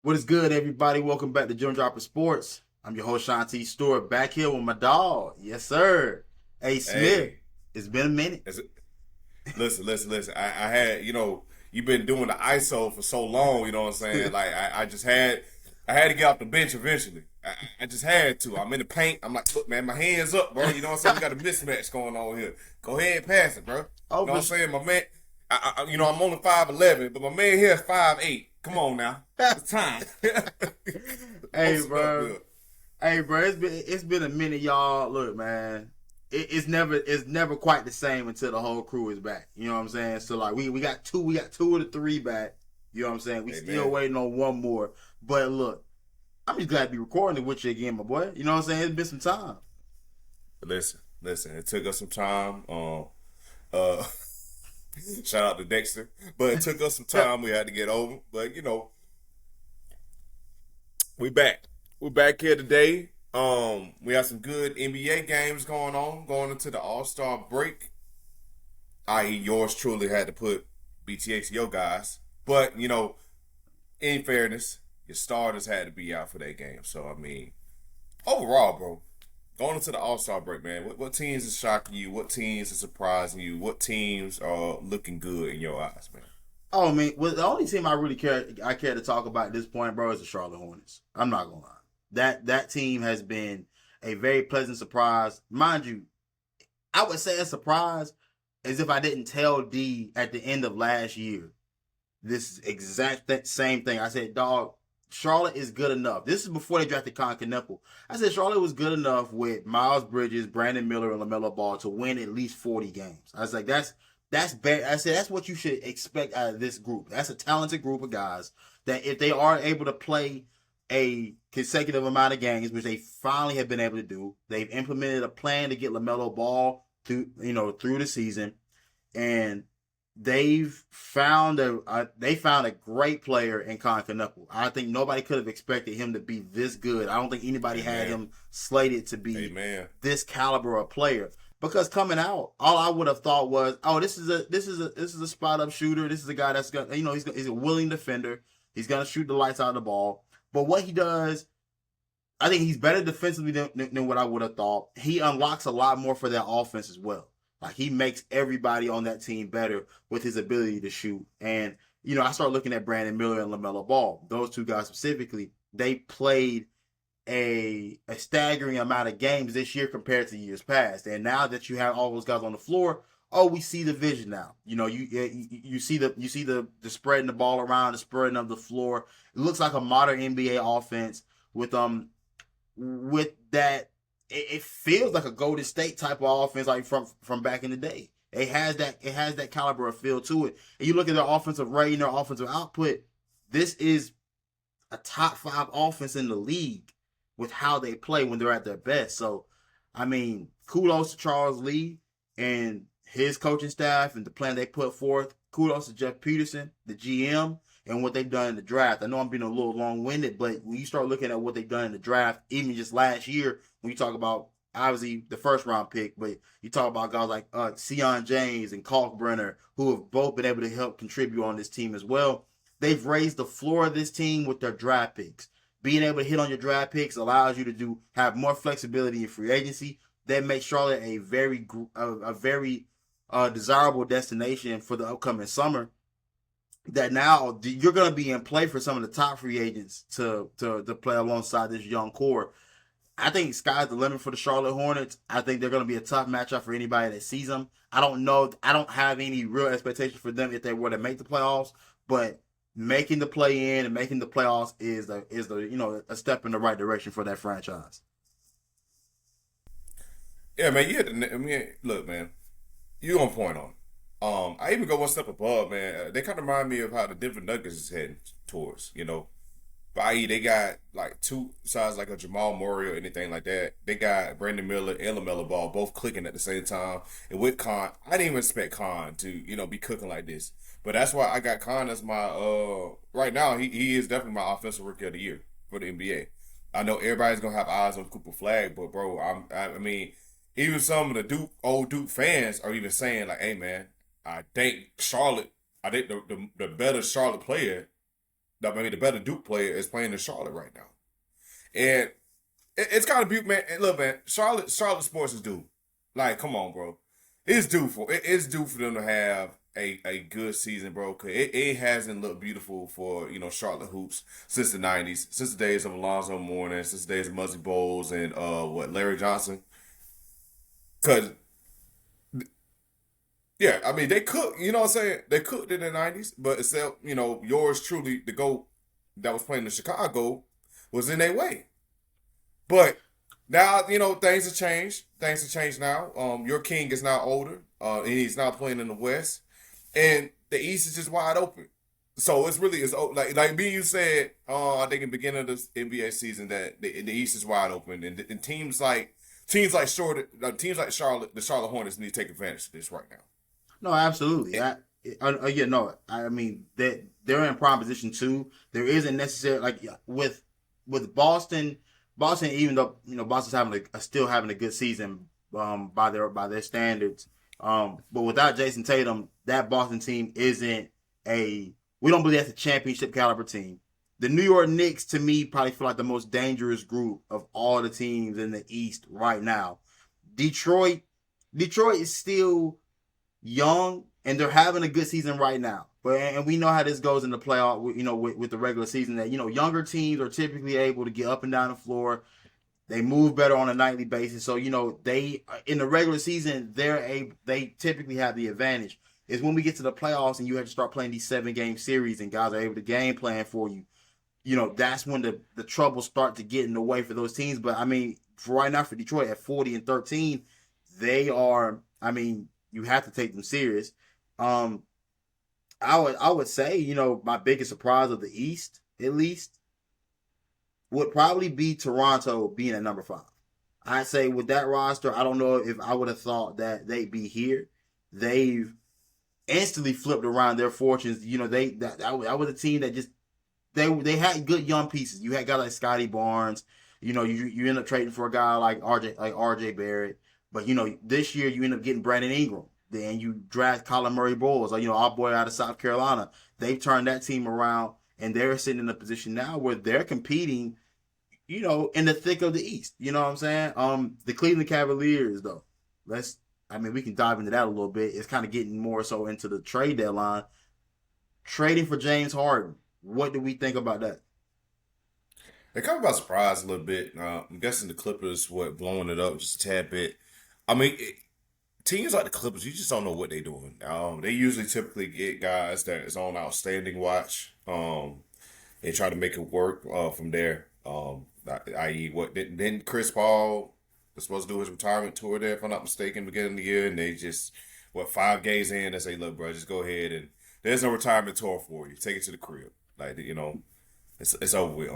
What is good, everybody? Welcome back to Jim Dropper Sports. I'm your host, Sean T. Stewart, back here with my dog. Yes, sir. Hey, Smith. Hey, It's been a minute. is it, listen. I had, you've been doing the ISO for so long. You know what I'm saying? Like, I had to get off the bench eventually. I just had to. I'm in the paint. I'm like, look, man, my hands up, bro. You know what I'm saying? We got a mismatch going on here. Go ahead and pass it, bro. You Oh, know what for I'm sure. saying? My man, I'm only 5'11", but my man here is 5'8". Come on now, it's time. Hey, Posting up bro. here. Hey, bro. It's been a minute, y'all. Look, man. It's never quite the same until the whole crew is back. You know what I'm saying? So like we got two of the three back. You know what I'm saying? We Hey, still man, waiting on one more. But look, I'm just glad to be recording it with you again, my boy. You know what I'm saying? It's been some time. listen. It took us some time. Uh, Shout out to Dexter. But it took us some time. We had to get over. But we back. We're back here today. We have some good NBA games going on, going into the All-Star break. I.e., yours truly had to put BTXO guys. But, in fairness, your starters had to be out for that game. So I mean, overall, bro, going into the All Star break, man, what teams is shocking you? What teams is surprising you? What teams are looking good in your eyes, man? Oh man, well, the only team I care to talk about at this point, bro, is the Charlotte Hornets. I'm not gonna lie. That team has been a very pleasant surprise. Mind you, I would say a surprise as if I didn't tell D at the end of last year this exact same thing. I said, dog, Charlotte is good enough. This is before they drafted Con Knuckle. I said Charlotte was good enough with Miles Bridges, Brandon Miller, and LaMelo Ball to win at least 40 games. I was like, that's bad. I said that's what you should expect out of this group. That's a talented group of guys that if they are able to play a consecutive amount of games, which they finally have been able to do, they've implemented a plan to get LaMelo Ball through the season, and they found a great player in Con Knuckle. I think nobody could have expected him to be this good. I don't think anybody had Amen. him slated to be Amen. this caliber of player. Because coming out, all I would have thought was, oh, this is a spot up shooter. This is a guy that's gonna, he's a willing defender. He's gonna shoot the lights out of the ball. But what he does, I think he's better defensively than what I would have thought. He unlocks a lot more for their offense as well. Like he makes everybody on that team better with his ability to shoot. And I start looking at Brandon Miller and LaMelo Ball. Those two guys specifically, they played a staggering amount of games this year compared to years past. And now that you have all those guys on the floor, oh, we see the vision now. You see the spreading the ball around, the spreading of the floor. It looks like a modern NBA offense with that. It feels like a Golden State type of offense, like from back in the day. It has that caliber of feel to it. And you look at their offensive rating, their offensive output. This is a top five offense in the league with how they play when they're at their best. So, I mean, kudos to Charles Lee and his coaching staff and the plan they put forth. Kudos to Jeff Peterson, the GM, and what they've done in the draft. I know I'm being a little long winded, but when you start looking at what they've done in the draft, even just last year, when you talk about obviously the first round pick, but you talk about guys like Sion James and Kalkbrenner, who have both been able to help contribute on this team as well. They've raised the floor of this team with their draft picks. Being able to hit on your draft picks allows you to have more flexibility in free agency. That makes Charlotte a very desirable destination for the upcoming summer. That now you're going to be in play for some of the top free agents to play alongside this young core. I think sky's the limit for the Charlotte Hornets. I think they're going to be a tough matchup for anybody that sees them. I don't know. I don't have any real expectation for them if they were to make the playoffs, but making the play in and making the playoffs is a step in the right direction for that franchise. Yeah, man. I mean, look, man. You on point on. I even go one step above, man. They kind of remind me of how the Denver Nuggets is heading towards. I.e., they got like two sides like a Jamal Murray or anything like that. They got Brandon Miller and LaMelo Ball both clicking at the same time. And with Khan, I didn't even expect Khan to be cooking like this. But that's why I got Khan as my right now. He is definitely my offensive rookie of the year for the NBA. I know everybody's gonna have eyes on Cooper Flag, but bro, I mean, even some of the old Duke fans are even saying like, "Hey man, I think Charlotte, I think the better Charlotte player I mean, the better Duke player is playing in Charlotte right now, and it's kind of beautiful, man. And look, man, Charlotte sports is due. Like, come on, bro, it's due for them to have a good season, bro. Cause it hasn't looked beautiful for Charlotte hoops since the '90s, since the days of Alonzo Mourning, since the days of Muzzy Bowles and Larry Johnson. Cause yeah, I mean they cooked. You know what I'm saying? They cooked in the '90s, but except yours truly, the GOAT that was playing in Chicago, was in their way. But now, things have changed. Things have changed now. Your king is now older, and he's now playing in the West, and the East is just wide open. So it's like me. You said, I think in the beginning of this NBA season that the East is wide open, and teams like Charlotte, the Charlotte Hornets need to take advantage of this right now. No, absolutely. Yeah, no. I mean that they're in prime position too. There isn't necessarily like with Boston. Boston, even though Boston's still having a good season by their standards, but without Jason Tatum, that Boston team isn't a. We don't believe that's a championship caliber team. The New York Knicks, to me, probably feel like the most dangerous group of all the teams in the East right now. Detroit is still young and they're having a good season right now. And we know how this goes in the playoff, with the regular season that, younger teams are typically able to get up and down the floor. They move better on a nightly basis. So, they in the regular season, they typically have the advantage. Is when we get to the playoffs and you have to start playing these 7-game series and guys are able to game plan for you. That's when the troubles start to get in the way for those teams. But I mean, for right now for Detroit at 40-13, they are, I mean, you have to take them serious. I would say, my biggest surprise of the East, at least, would probably be Toronto being at number 5. I'd say with that roster, I don't know if I would have thought that they'd be here. They've instantly flipped around their fortunes. That was a team that just they had good young pieces. You had guys like Scotty Barnes. You end up trading for a guy like RJ Barrett. But this year you end up getting Brandon Ingram. Then you draft Colin Murray Bowles, our boy out of South Carolina. They've turned that team around, and they're sitting in a position now where they're competing, in the thick of the East. You know what I'm saying? The Cleveland Cavaliers, though, we can dive into that a little bit. It's kind of getting more so into the trade deadline. Trading for James Harden. What do we think about that? They come by surprise a little bit. I'm guessing the Clippers blowing it up just a tad bit. I mean, teams like the Clippers, you just don't know what they're doing. They usually typically get guys that is on outstanding watch. They try to make it work from there. I.e., didn't Chris Paul was supposed to do his retirement tour there, if I'm not mistaken, beginning of the year, and they just 5 games in, they say, "Look, bro, just go ahead and there's no retirement tour for you. Take it to the crib." Like it's over with.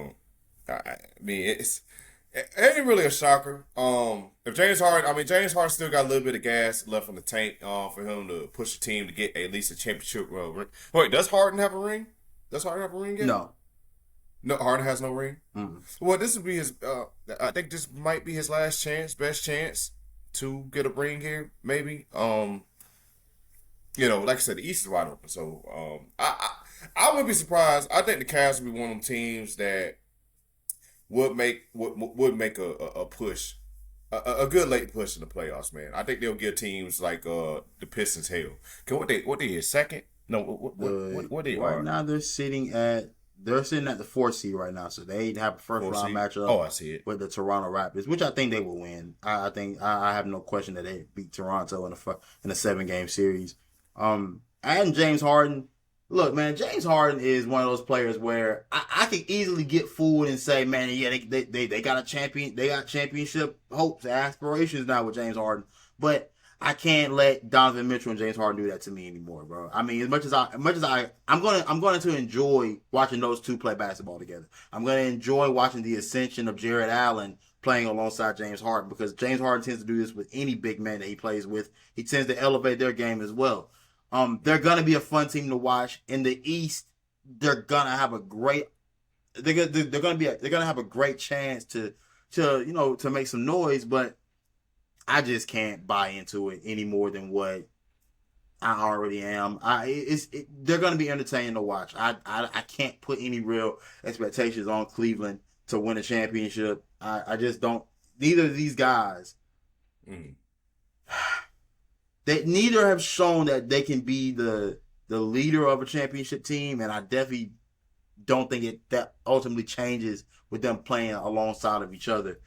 I mean, it ain't really a shocker. If James Harden still got a little bit of gas left in the tank for him to push the team to get at least a championship ring. Wait, does Harden have a ring? Does Harden have a ring yet? No. No, Harden has no ring? Mm-hmm. Well, this would be his, I think this might be his best chance to get a ring here, maybe. Like I said, the East is wide open. So, I wouldn't be surprised. I think the Cavs would be one of them teams that would make a push, a good late push in the playoffs, man. I think they'll give teams like the Pistons hell. What they is second? No, what they right are now? They're sitting at the 4th seed right now, so they have a first round matchup. Oh, I see it with the Toronto Raptors, which I think they will win. I think I have no question that they beat Toronto in a 7-game series. And James Harden. Look, man, James Harden is one of those players where I could easily get fooled and say, man, yeah, they got a champion, they got championship hopes, aspirations now with James Harden. But I can't let Donovan Mitchell and James Harden do that to me anymore, bro. I mean, I'm going to enjoy watching those two play basketball together. I'm going to enjoy watching the ascension of Jared Allen playing alongside James Harden, because James Harden tends to do this with any big man that he plays with. He tends to elevate their game as well. They're gonna be a fun team to watch. In the East, they're gonna have a great chance to make some noise, but I just can't buy into it any more than what I already am. They're going to be entertaining to watch. I can't put any real expectations on Cleveland to win a championship. I just don't. Neither of these guys, they neither have shown that they can be the leader of a championship team, and I definitely don't think that ultimately changes with them playing alongside of each other.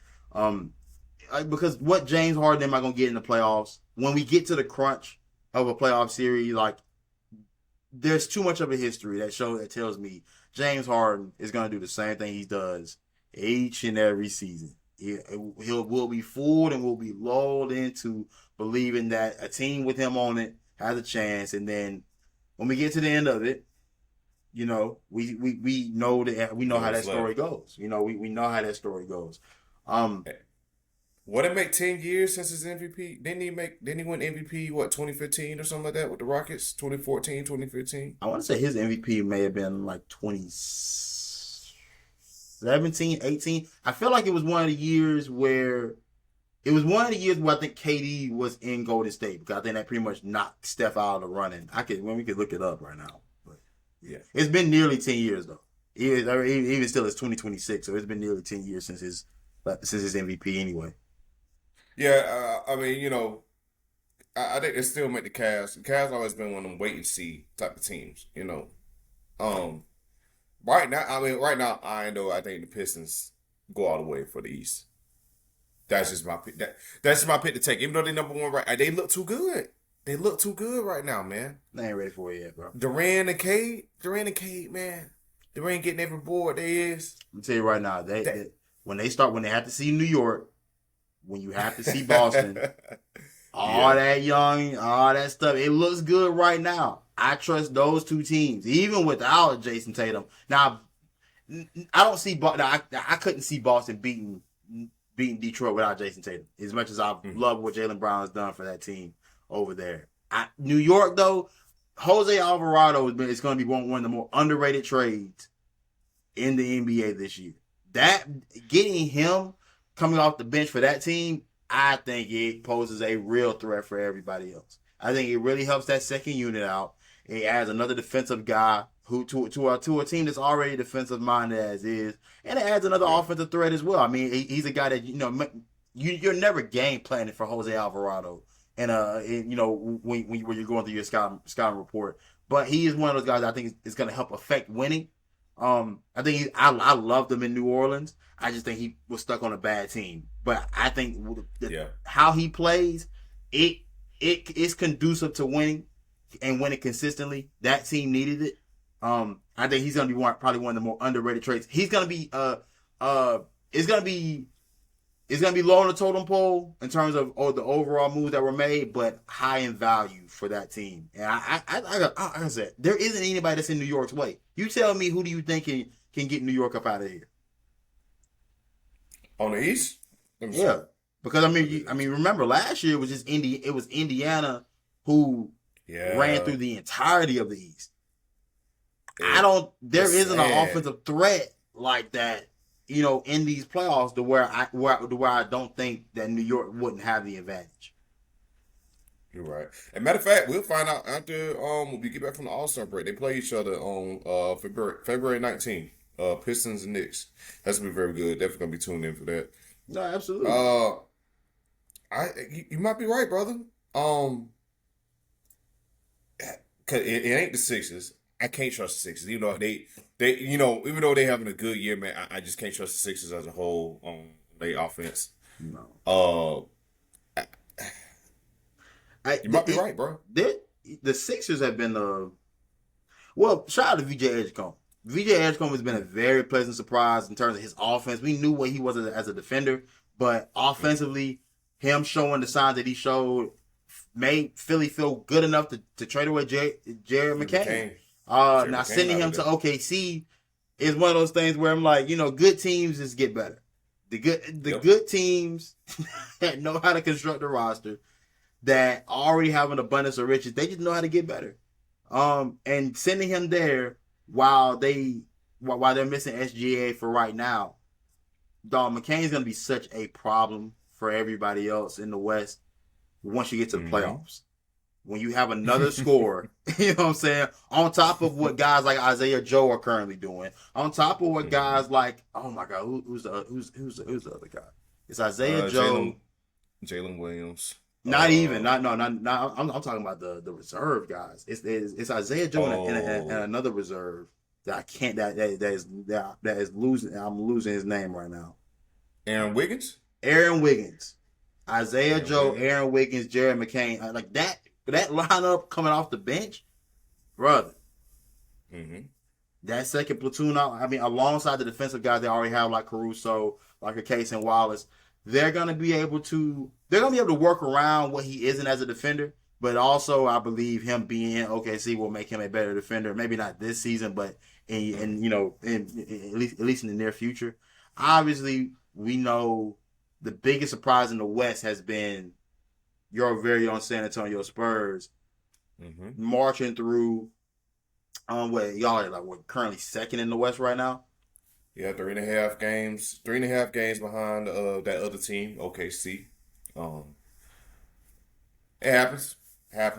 Because what James Harden am I going to get in the playoffs? When we get to the crunch of a playoff series, like, there's too much of a history that tells me James Harden is going to do the same thing he does each and every season. We'll be fooled and we'll be lulled into believing that a team with him on it has a chance, and then when we get to the end of it, we know how that story goes. We know how that story goes. What, it make 10 years since his MVP? Didn't he win MVP, 2015 or something like that with the Rockets? 2014, 2015? I want to say his MVP may have been like 2017, 18. I feel like it was one of the years where I think KD was in Golden State, because I think that pretty much knocked Steph out of the running. We could look it up right now. But yeah. It's been nearly 10 years though. Even still, it's 2026, so it's been nearly 10 years since his MVP anyway. Yeah, I mean, I think they still make the Cavs. The Cavs always been one of them wait and see type of teams, Right now, I think the Pistons go all the way for the East. That's just my pick. That's just my pick to take. Even though they number one, right? They look too good. They look too good right now, man. They ain't ready for it yet, bro. Durant and Cade, man. Durant getting every board there is. I'm tell you right now, when they have to see New York, when you have to see Boston, all that stuff, it looks good right now. I trust those two teams, even without Jason Tatum. Now, I don't see. I couldn't see Boston beating Detroit without Jason Tatum. As much as I love what Jaylen Brown has done for that team over there, New York though, Jose Alvarado is going to be one of the more underrated trades in the NBA this year. That getting him coming off the bench for that team, I think it poses a real threat for everybody else. I think it really helps that second unit out. It adds another defensive guy to a team that's already defensive minded as is, and it adds another offensive threat as well. I mean, he's a guy that you're never game planning for Jose Alvarado, when you're going through your scouting report. But he is one of those guys I think is going to help affect winning. I think I loved him in New Orleans. I just think he was stuck on a bad team. But I think how he plays, it's conducive to winning and winning consistently. That team needed it. I think he's going to be probably one of the more underrated trades. He's going to be it's going to be low on the totem pole in terms of the overall moves that were made, but high in value for that team. And I said, there isn't anybody that's in New York's way. You tell me, who do you think can get New York up out of here? On the East? Yeah, because I mean, remember last year it was just Indiana who ran through the entirety of the East. There isn't an offensive threat like that, in these playoffs to where I don't think that New York wouldn't have the advantage. You're right. As a matter of fact, we'll find out after when we get back from the All-Star break. They play each other on February 19th. Pistons and Knicks. That's gonna be very good. Definitely gonna be tuned in for that. No, absolutely. You might be right, brother. Cause it ain't the Sixers. I can't trust the Sixers. Even though even though they're having a good year, man, I just can't trust the Sixers as a whole on their offense. No. You might be right, bro. The Sixers have been shout out to VJ Edgecombe. VJ Edgecombe has been a very pleasant surprise in terms of his offense. We knew what he was as a defender, but offensively, him showing the signs that he showed made Philly feel good enough to trade away Jared McCain. Now sending him to OKC is one of those things where I'm like, good teams just get better. The good teams that know how to construct a roster, that already have an abundance of riches, they just know how to get better. And sending him there while they're missing SGA for right now, dog, McCain's gonna be such a problem for everybody else in the West once you get to the playoffs. when you have another scorer, you know what I'm saying, on top of what guys like Isaiah Joe are currently doing, on top of what guys like, oh my God, who's the other guy? It's Isaiah Joe. Jalen Williams. Not even, not no, not. I'm talking about the reserve guys. It's Isaiah Joe and another reserve that I can't that is losing. I'm losing his name right now. Aaron Wiggins. Isaiah Joe, Aaron Wiggins, Jared McCain, like that lineup coming off the bench, brother. Mm-hmm. That second platoon, I mean, alongside the defensive guys they already have, like Caruso, like a Case and Wallace, they're gonna be able to work around what he isn't as a defender. But also, I believe him being in OKC will make him a better defender. Maybe not this season, but at least in the near future. Obviously, we know the biggest surprise in the West has been your very own San Antonio Spurs marching through. Y'all are currently second in the West right now. Yeah, 3.5 games. 3.5 games behind that other team, OKC. It happens. I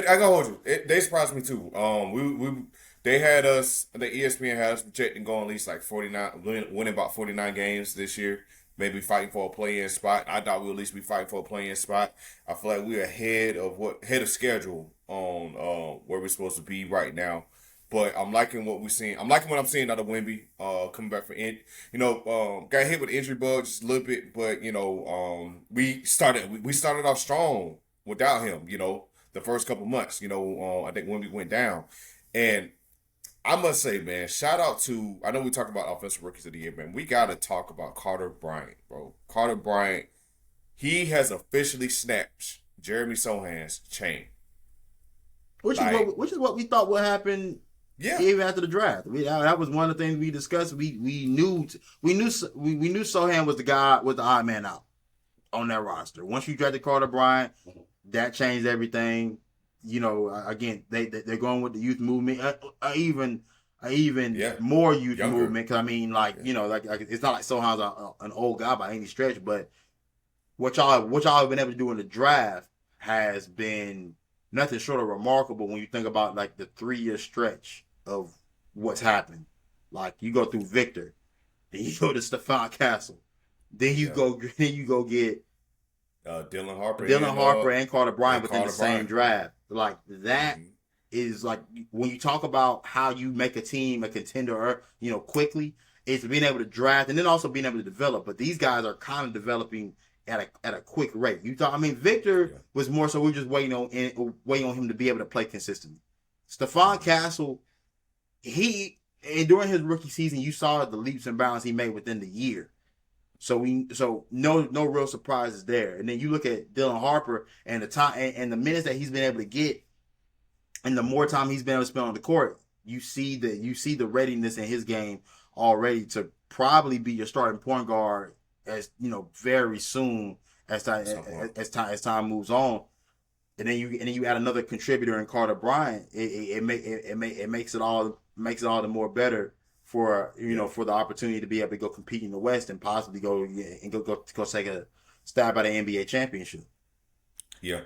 gotta hold you. They surprised me too. They had us. The ESPN had us projecting going at least like 49, winning about 49 games this year. Maybe fighting for a play-in spot. I thought we'd at least be fighting for a play-in spot. I feel like we're ahead of schedule on where we're supposed to be right now. But I'm liking what we're seeing. I'm liking what I'm seeing out of Wemby coming back for got hit with the injury bug just a little bit, but we started off strong without him. The first couple months. I think Wemby went down, and I must say, man, shout out to, I know we talk about offensive rookies of the year, man. We got to talk about Carter Bryant, bro. Carter Bryant, he has officially snapped Jeremy Sohan's chain. Which is what we thought would happen. Yeah. Even after the draft, that was one of the things we discussed. We knew Sohan was the guy, was the odd man out on that roster. Once you drafted Carter Bryant, that changed everything. Again, they're going with the youth movement, even more youth movement. Because I mean, it's not like Sohan's an old guy by any stretch, but what y'all have been able to do in the draft has been nothing short of remarkable when you think about like the 3-year stretch of what's happened. Like you go through Victor, then you go to Stephon Castle, then you go get Dylan Harper and Carter Bryant within the same draft. Like that is like when you talk about how you make a team a contender, quickly. It's being able to draft and then also being able to develop. But these guys are kind of developing at a quick rate. Victor was more so we're just waiting on him to be able to play consistently. Stephon Castle, during his rookie season, you saw the leaps and bounds he made within the year. So no real surprises there. And then you look at Dylan Harper and the time and the minutes that he's been able to get, and the more time he's been able to spend on the court, you see the readiness in his game already to probably be your starting point guard as very soon as time moves on. And then you add another contributor in Carter Bryant. It makes it all the more better for for the opportunity to be able to go compete in the West and possibly go take a stab at an NBA championship. Yeah,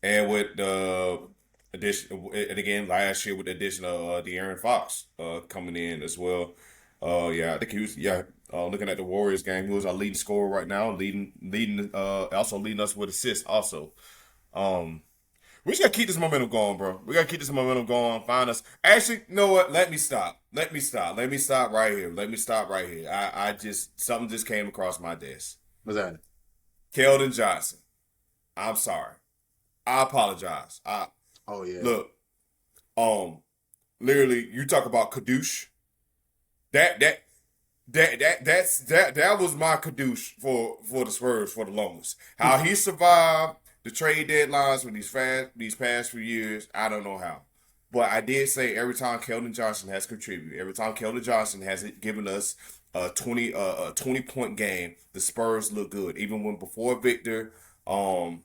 and with the addition, and again last year with the addition of De'Aaron Fox coming in as well. I think he was looking at the Warriors game, he was our leading scorer right now, also leading us with assists also. We just gotta keep this momentum going, bro. We gotta keep this momentum going. Find us. Actually, you know what? Let me stop right here. Something just came across my desk. What's that? Keldon Johnson. I'm sorry. I apologize. Look, literally, you talk about Kadoosh. That was my Kadoosh for the Spurs for the longest. How he survived the trade deadlines for these past few years, I don't know how. But I did say every time Keldon Johnson has contributed, every time Keldon Johnson has given us a 20-point game, the Spurs look good. Even when before Victor, Keldon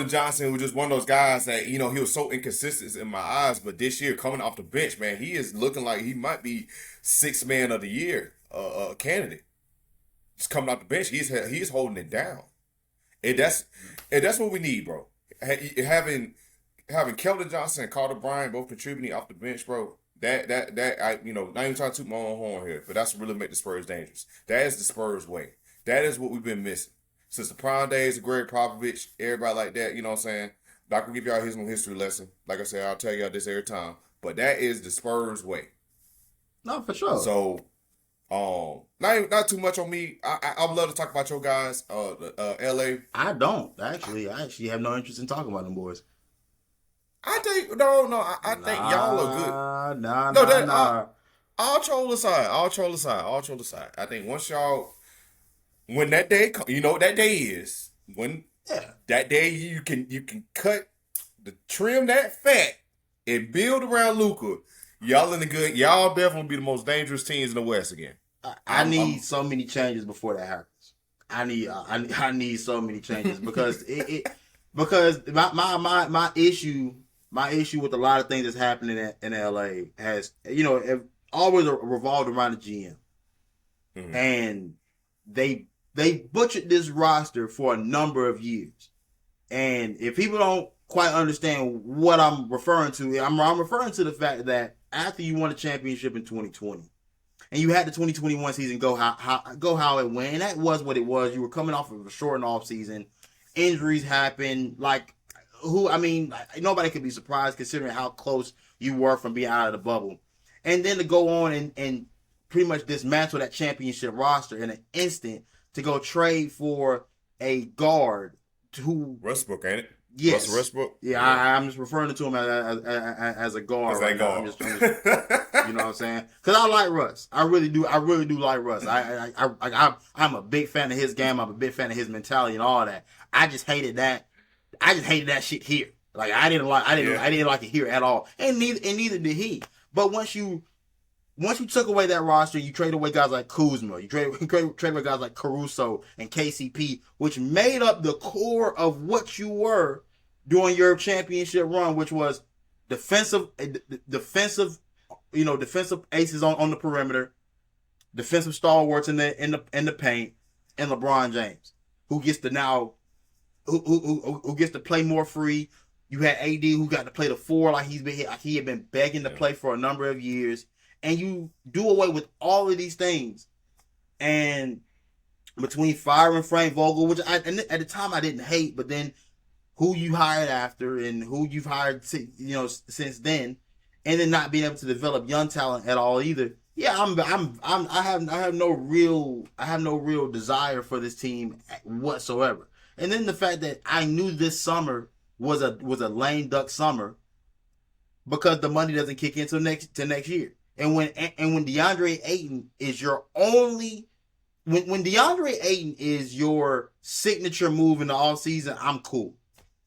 Johnson was just one of those guys that, he was so inconsistent in my eyes. But this year, coming off the bench, man, he is looking like he might be sixth man of the year candidate. Just coming off the bench, he's holding it down. And that's what we need, bro. having Keldon Johnson and Carter Bryant both contributing off the bench, bro. That I not even trying to toot my own horn here, but that's what really make the Spurs dangerous. That is the Spurs way. That is what we've been missing since the prime days of Greg Popovich. Everybody like that, you know what I'm saying? Not gonna give y'all his history lesson. Like I said, I'll tell y'all this every time. But that is the Spurs way. No, for sure. So, not too much on me. I would love to talk about your guys, LA. I don't actually. I actually have no interest in talking about them boys. I think I think y'all are good. Nah. All troll aside. I think once y'all, when that day, you know what that day is. When that day you can trim that fat and build around Luka. Y'all in the good. Y'all definitely be the most dangerous teams in the West again. I need so many changes before that happens. I need so many changes because because my issue with a lot of things that's happening in LA has always revolved around the GM, and they butchered this roster for a number of years, and if people don't quite understand what I'm referring to, I'm referring to the fact that after you won a championship in 2020. And you had the 2021 season go how it went, and that was what it was. You were coming off of a shortened off season, injuries happened. Nobody could be surprised considering how close you were from being out of the bubble, and then to go on and pretty much dismantle that championship roster in an instant to go trade for a guard who Westbrook, ain't it? Yes. Russell Westbrook? Yeah, I'm just referring to him as a guard right now. I'm just you know what I'm saying? Because I like Russ. I really do like Russ. I'm a big fan of his game. I'm a big fan of his mentality and all that. I just hated that shit here. Like I didn't like it here at all. And neither did he. But once you took away that roster, you traded away guys like Kuzma, you traded away guys like Caruso and KCP, which made up the core of what you were during your championship run, which was defensive aces on the perimeter, defensive stalwarts in the paint, and LeBron James, who gets to play more free. You had AD who got to play the 4 like he had been begging to play for a number of years. And you do away with all of these things, and between firing Frank Vogel, which at the time I didn't hate, but then who you hired after and who you've hired since then, and then not being able to develop young talent at all either. Yeah, I have no real desire for this team whatsoever. And then the fact that I knew this summer was a lame duck summer because the money doesn't kick in till next year. And when DeAndre Ayton is your only when DeAndre Ayton is your signature move in the offseason, I'm cool.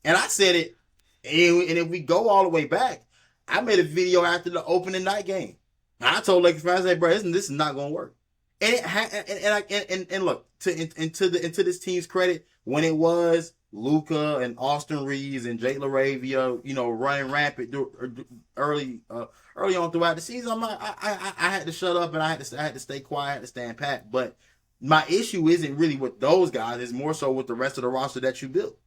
And I said it, and if we go all the way back, I made a video after the opening night game. I told Lakers fans, "Hey, bro, this is not gonna work." And look, into this team's credit, when it was Luka and Austin Reeves and Jake LaRavia, running rampant early on throughout the season, I had to shut up and I had to stay quiet, I had to stand pat. But my issue isn't really with those guys; it's more so with the rest of the roster that you built.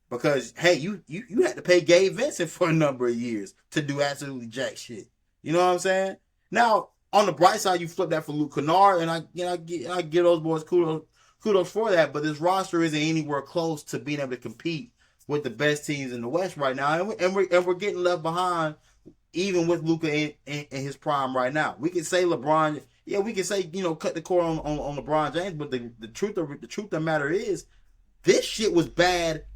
Because hey, you had to pay Gabe Vincent for a number of years to do absolutely jack shit. You know what I'm saying? Now, on the bright side, you flip that for Luke Kennard, and I give those boys kudos for that. But this roster isn't anywhere close to being able to compete with the best teams in the West right now, and we're getting left behind, even with Luka in his prime right now. We can say LeBron, yeah, we can say cut the core on LeBron James, but the truth of the matter is, this shit was bad.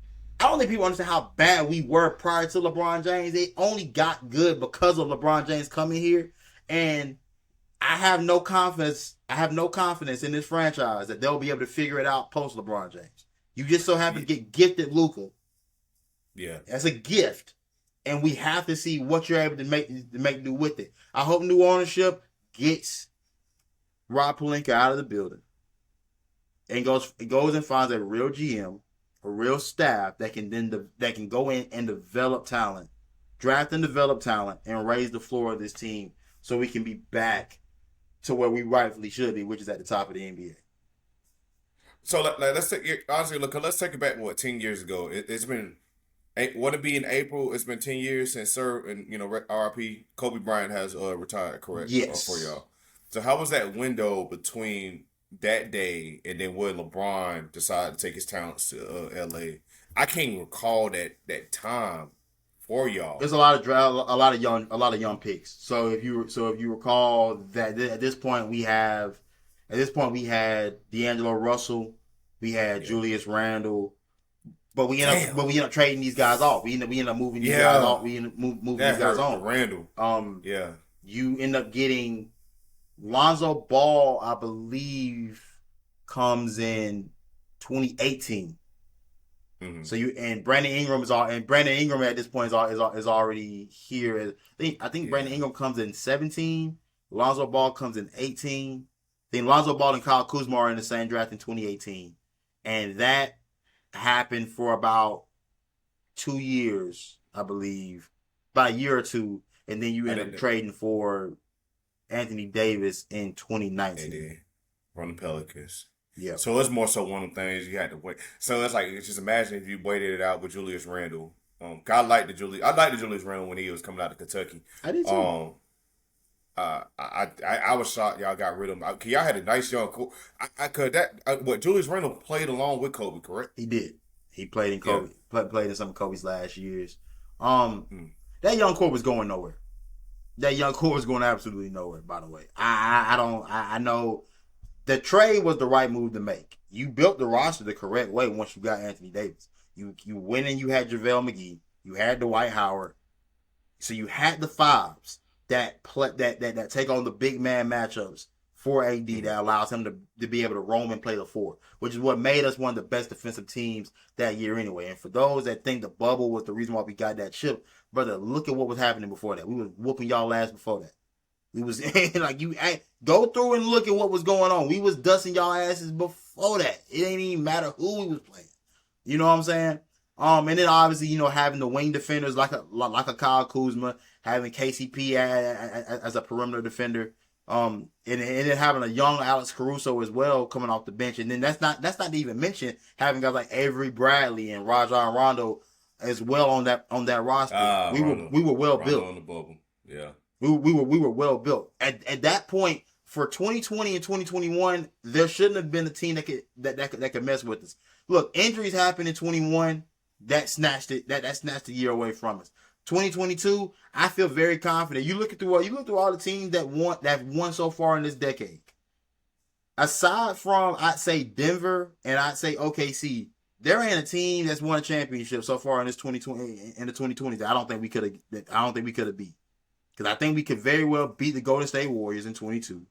I don't think people understand how bad we were prior to LeBron James. It only got good because of LeBron James coming here. And I have no confidence in this franchise that they'll be able to figure it out post LeBron James. You just so happen to get gifted Luka. Yeah. That's a gift. And we have to see what you're able to make do with it. I hope new ownership gets Rob Pelinka out of the building and goes and finds a real GM, a real staff that can go in and develop talent, draft and develop talent, and raise the floor of this team so we can be back to where we rightfully should be, which is at the top of the NBA. So let's take it back 10 years ago. It's been Would it be in April? It's been 10 years since Sir and RIP Kobe Bryant has retired, correct? For Yes. y'all. So how was that window between that day and then when LeBron decided to take his talents to LA? I can't recall that time for y'all. There's a lot of draft, a lot of young picks. So if you recall that at this point we had D'Angelo Russell, we had Yeah. Julius Randle, Damn. but we end up trading these guys off. We end up moving these guys Yeah. off. We end up moving That these guys hurt on. Randall. Yeah. You end up getting Lonzo Ball, I believe, comes in 2018. Mm-hmm. So Brandon Ingram at this point is already here. I think Brandon Ingram comes in 17. Lonzo Ball comes in 18. Then Lonzo Ball and Kyle Kuzma are in the same draft in 2018, and that happened for about 2 years, I believe, about a year or two, and then you end up trading for Anthony Davis in 2019. And then from the Pelicans. Yeah. So it's more so one of the things you had to wait. So it's like just imagine if you waited it out with Julius Randle. I liked the Julius Randle when he was coming out of Kentucky. I did too. I was shocked y'all got rid of him. Y'all had a nice young Kobe. Julius Randle played along with Kobe, correct? He did. He played in Kobe. Played in some of Kobe's last years. That young core was going nowhere. That young core was going absolutely nowhere. By the way, I know the trade was the right move to make. You built the roster the correct way once you got Anthony Davis. You went and you had JaVale McGee. You had Dwight Howard. So you had the fives that take on the big man matchups for AD that allows him to be able to roam and play the four, which is what made us one of the best defensive teams that year anyway. And for those that think the bubble was the reason why we got that chip, brother, look at what was happening before that. We was whooping y'all ass before that. We was like go through and look at what was going on. We was dusting y'all asses before that. It ain't even matter who we was playing. You know what I'm saying? And then obviously, having the wing defenders like a Kyle Kuzma, having KCP as a perimeter defender, and then having a young Alex Caruso as well coming off the bench. And then that's not to even mention having guys like Avery Bradley and Rajon Rondo as well on that roster. We were well built on the bubble. Yeah. We were well built. At that point, for 2020 and 2021, there shouldn't have been a team that could mess with us. Look, injuries happened in 21. That snatched it. That snatched the year away from us. 2022, I feel very confident. You look through all the teams that won so far in this decade. Aside from, I'd say Denver and I'd say OKC, there ain't a team that's won a championship so far in this 2020 in the 2020s that I don't think we could have beat. Because I think we could very well beat the Golden State Warriors in 22.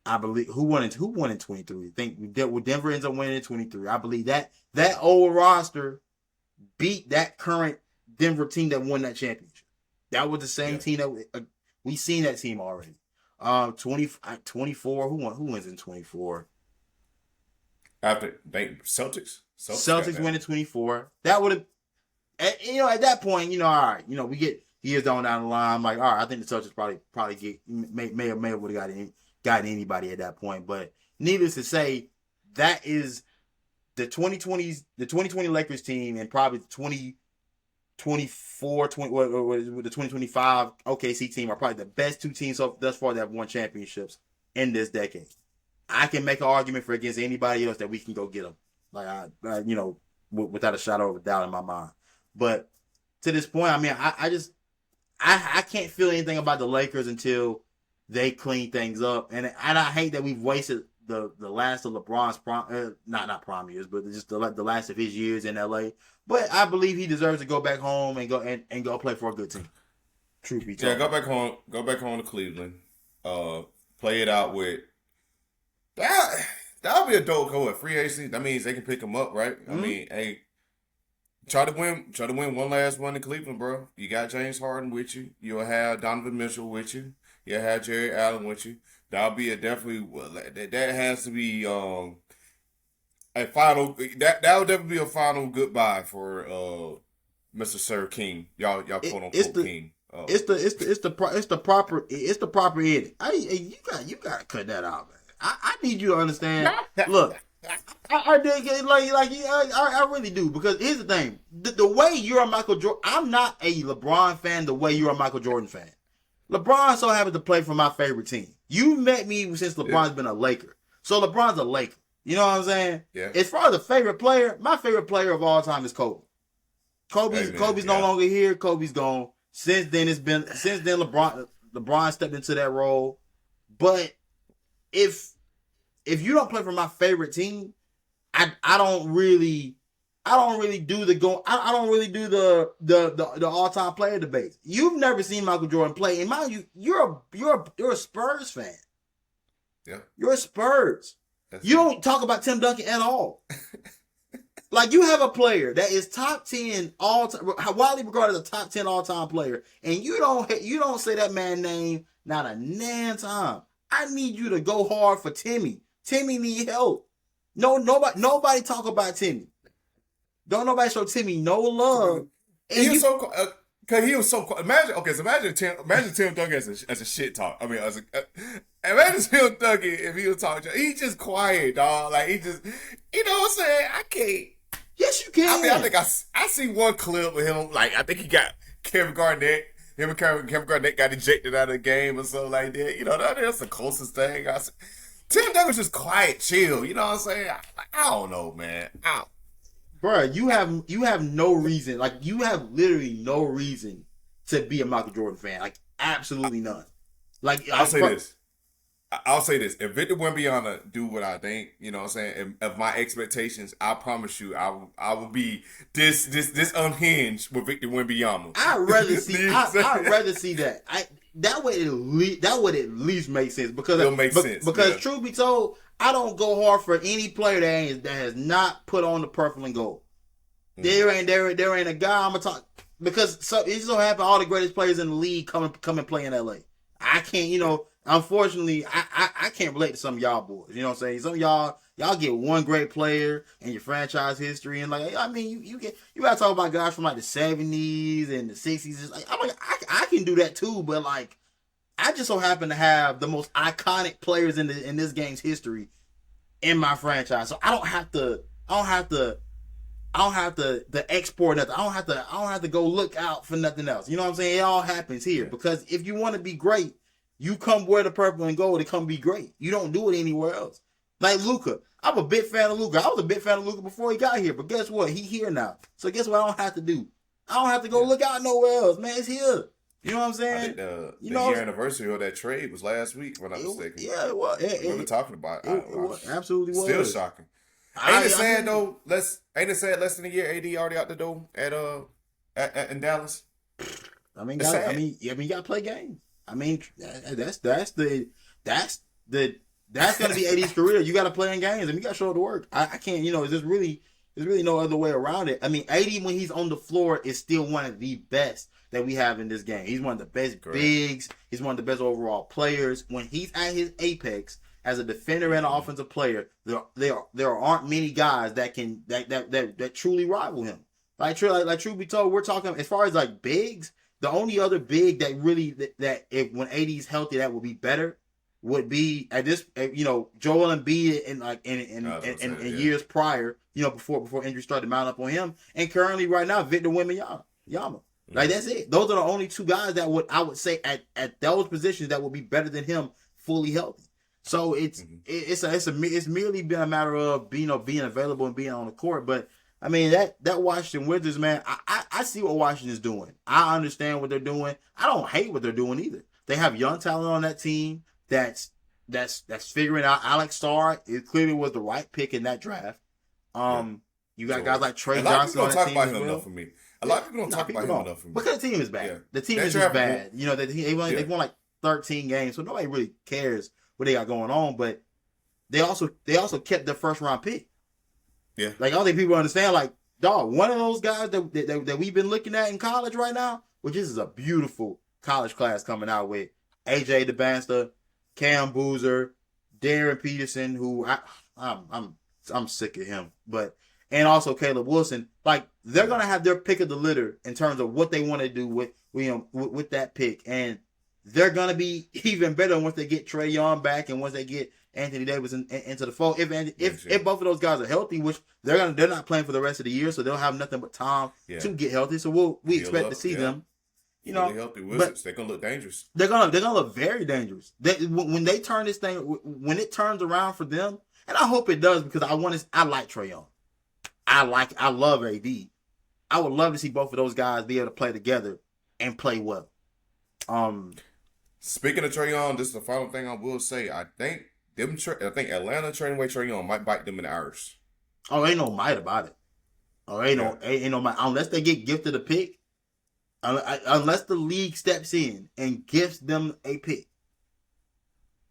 I believe who won in 23. I think Denver ends up winning in 23. I believe that old roster beat that current Denver team that won that championship. That was the same team that we seen that team already. 24. Who wins in 24? After Celtics. Celtics win in 24. That would have, at that point, all right, we get years down the line. I'm like, all right, I think the Celtics probably may have would have gotten anybody at that point. But needless to say, that is the 2020 Lakers team and probably the 2024, the 2025 OKC team are probably the best two teams thus far that have won championships in this decade. I can make an argument for against anybody else that we can go get them. Without a shadow of a doubt in my mind. But to this point, I mean, I can't feel anything about the Lakers until they clean things up. And I hate that we've wasted the last of LeBron's not prime years, but just the last of his years in LA. But I believe he deserves to go back home and go play for a good team. Truth be told. Yeah, go back home to Cleveland. Play it out with that'll be a dope goal at free agency. That means they can pick him up, right? Mm-hmm. I mean, hey, try to win one last one in Cleveland, bro. You got James Harden with you. You'll have Donovan Mitchell with you. You'll have Jerry Allen with you. That'll be that has to be a final. That'll definitely be a final goodbye for Mr. Sir King. Y'all quote unquote King. It's the proper ending. You gotta cut that out, man. I need you to understand. Look, I did get I really do, because here's the thing: the way you're a Michael Jordan, I'm not a LeBron fan. The way you're a Michael Jordan fan, LeBron so happens to play for my favorite team. You met me since LeBron's been a Laker, so LeBron's a Laker. You know what I'm saying? Yeah. As far as a favorite player, my favorite player of all time is Kobe. Kobe's no longer here. Kobe's gone. Since then LeBron stepped into that role. But if you don't play for my favorite team, I don't really do the all-time player debates. You've never seen Michael Jordan play, and mind you, you're a Spurs fan. Yeah, you're a Spurs. You don't talk about Tim Duncan at all. Like, you have a player that is top 10 all time, widely regarded as a top 10 all-time player, and you don't say that man's name not a damn time. I need you to go hard for Timmy. Timmy need help. No, nobody talk about Timmy. Don't nobody show Timmy no love. He was so imagine Tim Duncan as a shit talk. I mean, imagine Tim Duncan if he was talking. He just quiet, dog. Like, he just, you know what I'm saying? I can't. Yes, you can. I mean, I think I seen one clip with him. Like, I think he got Kevin Garnett. Him and Kevin Garnett got ejected out of the game or something like that. You know, that's the closest thing I see. Tim Duncan was just quiet, chill. You know what I'm saying? I don't know, man. Bruh, you have no reason. Like, you have literally no reason to be a Michael Jordan fan. Like, absolutely none. Like, I'll say this. If Victor Wembanyama do what I think, you know what I'm saying, of my expectations, I promise you, I will be this unhinged with Victor Wembanyama. I'd rather see that. That would at least make sense, because it'll make sense. Because truth be told, I don't go hard for any player that has not put on the purple and gold. Mm. There ain't a guy I'm gonna talk, because it just so happen all the greatest players in the league come and play in LA. I can't, unfortunately, I can't relate to some of y'all boys. You know what I'm saying? Some of y'all get one great player in your franchise history, and like, I mean, you gotta talk about guys from like the 70s and the 60s. Like, I can do that too, but like, I just so happen to have the most iconic players in this game's history in my franchise, so I don't have to export nothing. I don't have to go look out for nothing else. You know what I'm saying? It all happens here, because if you want to be great, you come wear the purple and gold to come be great. You don't do it anywhere else. Like Luka, I'm a big fan of Luka. I was a big fan of Luka before he got here, but guess what? He here now. So guess what I don't have to do? I don't have to go look out nowhere else. Man, it's here. You know what I'm saying? I think the year anniversary of that trade was last week, when I'm mistaken. Yeah, it was. We were talking about it. It absolutely was. Still shocking. Ain't it sad though? Less than a year AD already out the door in Dallas. I mean, you gotta play games. I mean, that's gonna be AD's career. You gotta play in games, and you gotta show it to work. I can't, there's really no other way around it. I mean, AD, when he's on the floor, is still one of the best that we have in this game. He's one of the best bigs. He's one of the best overall players. When he's at his apex as a defender and an offensive player, there aren't many guys that truly rival him. Like truth be told, we're talking as far as like bigs. The only other big that really if when AD's healthy that would be better would be at this, Joel Embiid in years prior, before injury started to mount up on him, and currently right now Victor Wembanyama. Like, that's it. Those are the only two guys that I would say at those positions that would be better than him fully healthy. So it's merely been a matter of being available and being on the court. But I mean, that Washington Wizards, man, I see what Washington's doing. I understand what they're doing. I don't hate what they're doing either. They have young talent on that team that's figuring out. Alex Starr, it clearly was the right pick in that draft. You got guys like Trey Johnson on that team as well. Enough for me. A lot of people don't talk about him enough for me. Because the team is bad. Yeah. The team is just bad. They won like 13 games, so nobody really cares what they got going on. But they also kept their first round pick. Yeah. Like, I don't think people understand. Like, dog, one of those guys that we've been looking at in college right now, which is a beautiful college class coming out with AJ DeBanster, Cam Boozer, Darren Peterson, who I'm sick of him, and also Caleb Wilson. Like, they're gonna have their pick of the litter in terms of what they want to do with that pick, and they're gonna be even better once they get Trae Young back, and once they get Anthony Davis into the fold. If both of those guys are healthy, which they're not playing for the rest of the year, so they'll have nothing but time to get healthy. So we expect to see them. You know, healthy Wizards, they're gonna look dangerous. They're gonna look very dangerous. When they turn this thing, when it turns around for them, and I hope it does because I like Trae Young. I love AD. I would love to see both of those guys be able to play together and play well. Speaking of Trae Young, this is the final thing I will say. I think Atlanta trading away Trae Young might bite them in the arse. Oh, ain't no might about it. Oh, ain't no might unless they get gifted a pick. Unless the league steps in and gifts them a pick.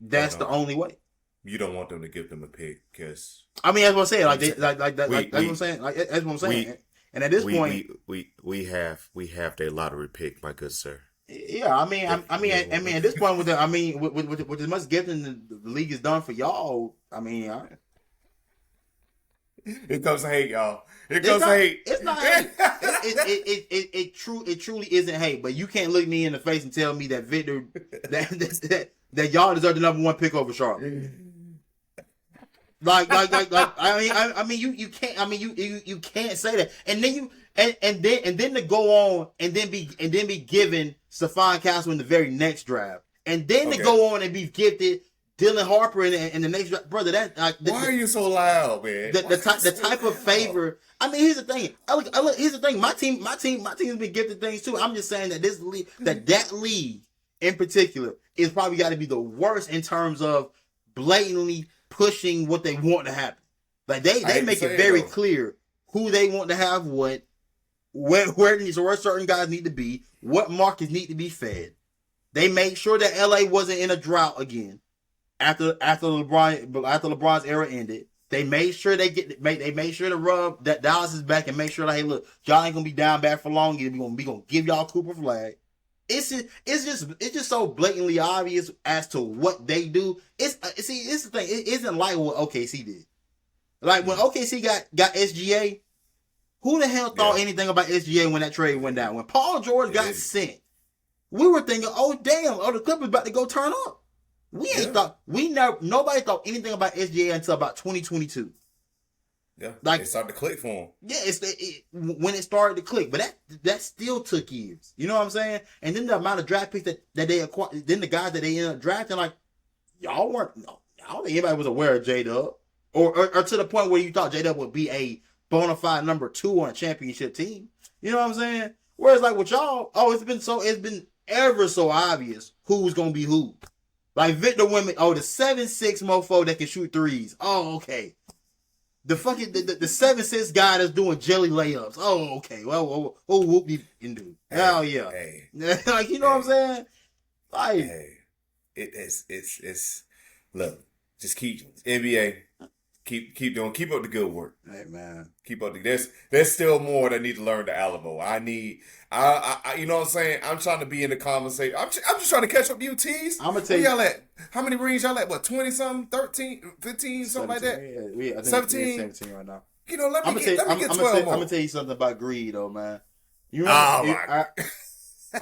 That's the only way. You don't want them to give them a pick because I mean, that's what I'm saying. That's what I'm saying. That's what I'm saying. And at this point, we have their lottery pick, my good sir. Yeah, I mean, at this point, with as much gifting the league has done for y'all, I mean, Here comes hate, y'all. Here comes hate. It's not hate. It truly isn't hate. But you can't look me in the face and tell me that Victor that y'all deserve the number one pick over Charlotte. I mean, you can't. I mean, you can't say that. And then and then to go on and then be given Stephon Castle in the very next draft, and then to go on and be gifted Dylan Harper in the next draft, brother. Why are you so loud, man? The type of favor. I mean, here's the thing. Here's the thing. My team has been gifted things too. I'm just saying that this league, that league in particular, is probably got to be the worst in terms of blatantly pushing what they want to happen. Like they make it very clear who they want to have, where certain guys need to be, what markets need to be fed. They made sure that LA wasn't in a drought again after LeBron's era ended. They made sure they made sure to rub that Dallas is back and make sure, like, hey, look, y'all ain't gonna be down bad for long. We're gonna give y'all Cooper flag. It's just so blatantly obvious as to what they do. It's the thing. It isn't like what OKC did. Like when OKC got SGA, who the hell thought anything about SGA when that trade went down? When Paul George got sent, we were thinking, oh damn, the Clippers about to go turn up. Nobody thought anything about SGA until about 2022. Yeah, like it started to click for him. Yeah, when it started to click, but that still took years. You know what I'm saying? And then the amount of draft picks that they acquired, then the guys that they ended up drafting, like I don't think anybody was aware of J-Dub, or to the point where you thought J-Dub would be a bona fide number 2 on a championship team. You know what I'm saying? Whereas like with y'all, it's been ever so obvious who's gonna be who. Like Victor Wembanyama, the 7'6" mofo that can shoot threes. Oh, okay. The fucking the 7'6" guy that's doing jelly layups. Oh, okay. Well, whoop you can do. Hell yeah. Hey. Like, you know what I'm saying? Like, hey. It's look, just keep NBA. Keep up the good work. Hey man. Keep up there's still more that need to learn the Alamo. I you know what I'm saying? I'm trying to be in the conversation. I'm just trying to catch up to you T's. I'm gonna tell you. Y'all at? How many rings y'all at? What, 20 something, 13, 15, something like that? Yeah, I think 17 right now. You know, let me get 12 more. I'm gonna tell you something about greed though, man.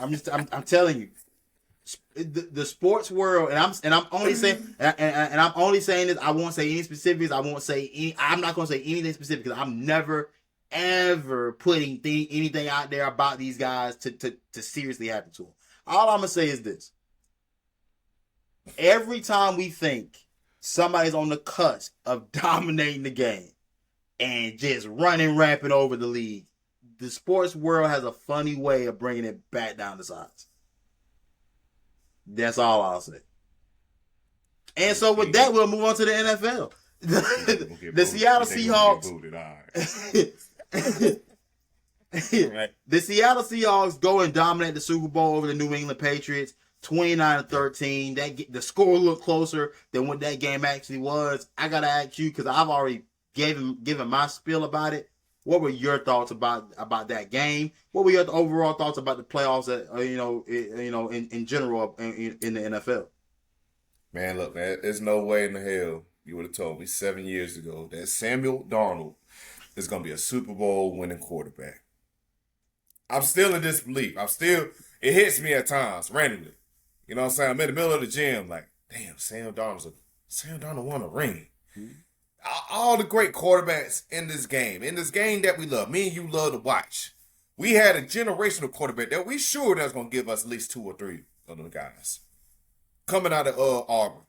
I'm telling you. The sports world, and I'm only saying, and I'm only saying this. I won't say any specifics. I'm not gonna say anything specific because I'm never ever putting anything out there about these guys to seriously happen to them. All I'm gonna say is this: every time we think somebody's on the cusp of dominating the game and just running rampant over the league, the sports world has a funny way of bringing it back down to size. That's all I'll say. And so with that, we'll move on to the NFL. The Seattle Seahawks. The Seattle Seahawks go and dominate the Super Bowl over the New England Patriots, 29-13. The score looked closer than what that game actually was. I gotta ask you because I've already given my spiel about it. What were your thoughts about that game? What were your overall thoughts about the playoffs? In general in the NFL. Man, look, man, there's no way in the hell you would have told me 7 years ago that Samuel Darnold is going to be a Super Bowl winning quarterback. I'm still in disbelief. It hits me at times randomly. You know what I'm saying? I'm in the middle of the gym, like, damn, Sam Darnold's Sam Darnold won a ring. All the great quarterbacks in this game that we love, me and you love to watch. We had a generational quarterback that we sure that's going to give us at least 2 or 3 of them guys. Coming out of Auburn.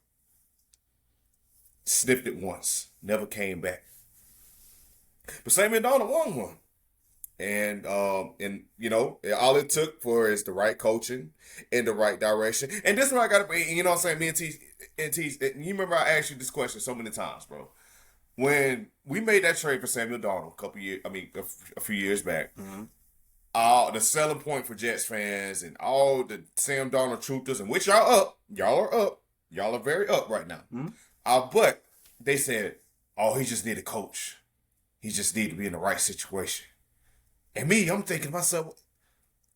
Sniffed it once. Never came back. But Samuel Darnold won one. And you know, all it took for is the right coaching in the right direction. And this is what I got to, you know what I'm saying? Me and T, you remember I asked you this question so many times, bro. When we made that trade for Samuel Darnold a few years back, the selling point for Jets fans and all the Sam Darnold truthers, and which y'all are very up right now. But they said, oh, he just need a coach. He just need to be in the right situation. And me, I'm thinking to myself,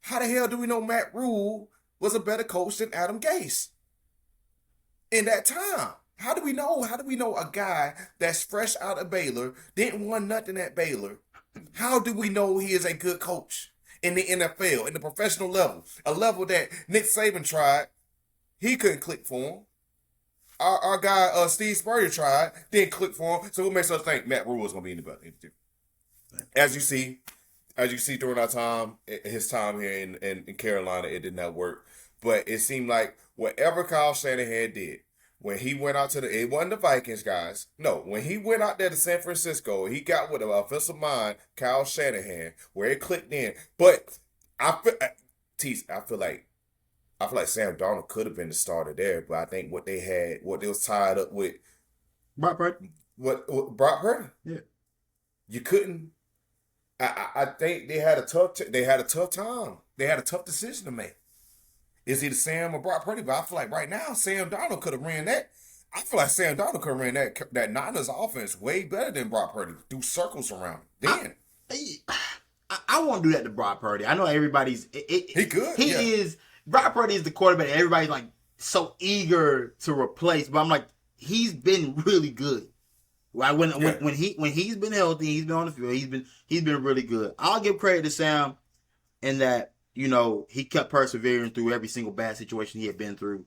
how the hell do we know Matt Rule was a better coach than Adam Gase in that time? How do we know? How do we know a guy that's fresh out of Baylor, didn't win nothing at Baylor? How do we know he is a good coach in the NFL, in the professional level? A level that Nick Saban tried. He couldn't click for him. Our guy, Steve Spurrier tried, didn't click for him. So what makes us think Matt Rule is going to be in the better? As you see during our time, his time here in Carolina, it did not work. But it seemed like whatever Kyle Shanahan did, when he went out it wasn't the Vikings, guys. No, when he went out there to San Francisco, he got with an offensive mind, Kyle Shanahan, where it clicked in. But I feel like Sam Darnold could have been the starter there, but I think what they was tied up with, Brock Purdy. What Brock Purdy? Yeah, you couldn't. I think they had a tough time. They had a tough decision to make. Is either Sam or Brock Purdy? But I feel like right now, Sam Darnold could have ran that. I feel like Sam Darnold could have ran that Niners offense way better than Brock Purdy. Do circles around him. Then. I won't do that to Brock Purdy. I know everybody's... He good. He is... Brock Purdy is the quarterback that everybody's like so eager to replace. But I'm like, he's been really good. Right? When he's been healthy, he's been on the field, he's been really good. I'll give credit to Sam in that, you know, he kept persevering through every single bad situation he had been through.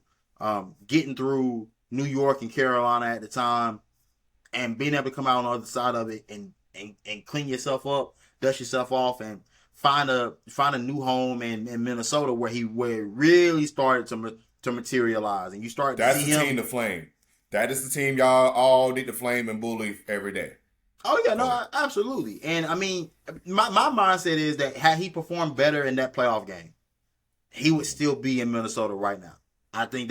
Getting through New York and Carolina at the time and being able to come out on the other side of it and clean yourself up, dust yourself off, and find a new home in Minnesota where it really started to materialize. And you start to see him. That's the team to flame. That is the team y'all all need to flame and bully every day. Oh, yeah, no, absolutely. And, I mean, my mindset is that had he performed better in that playoff game, he would still be in Minnesota right now. I think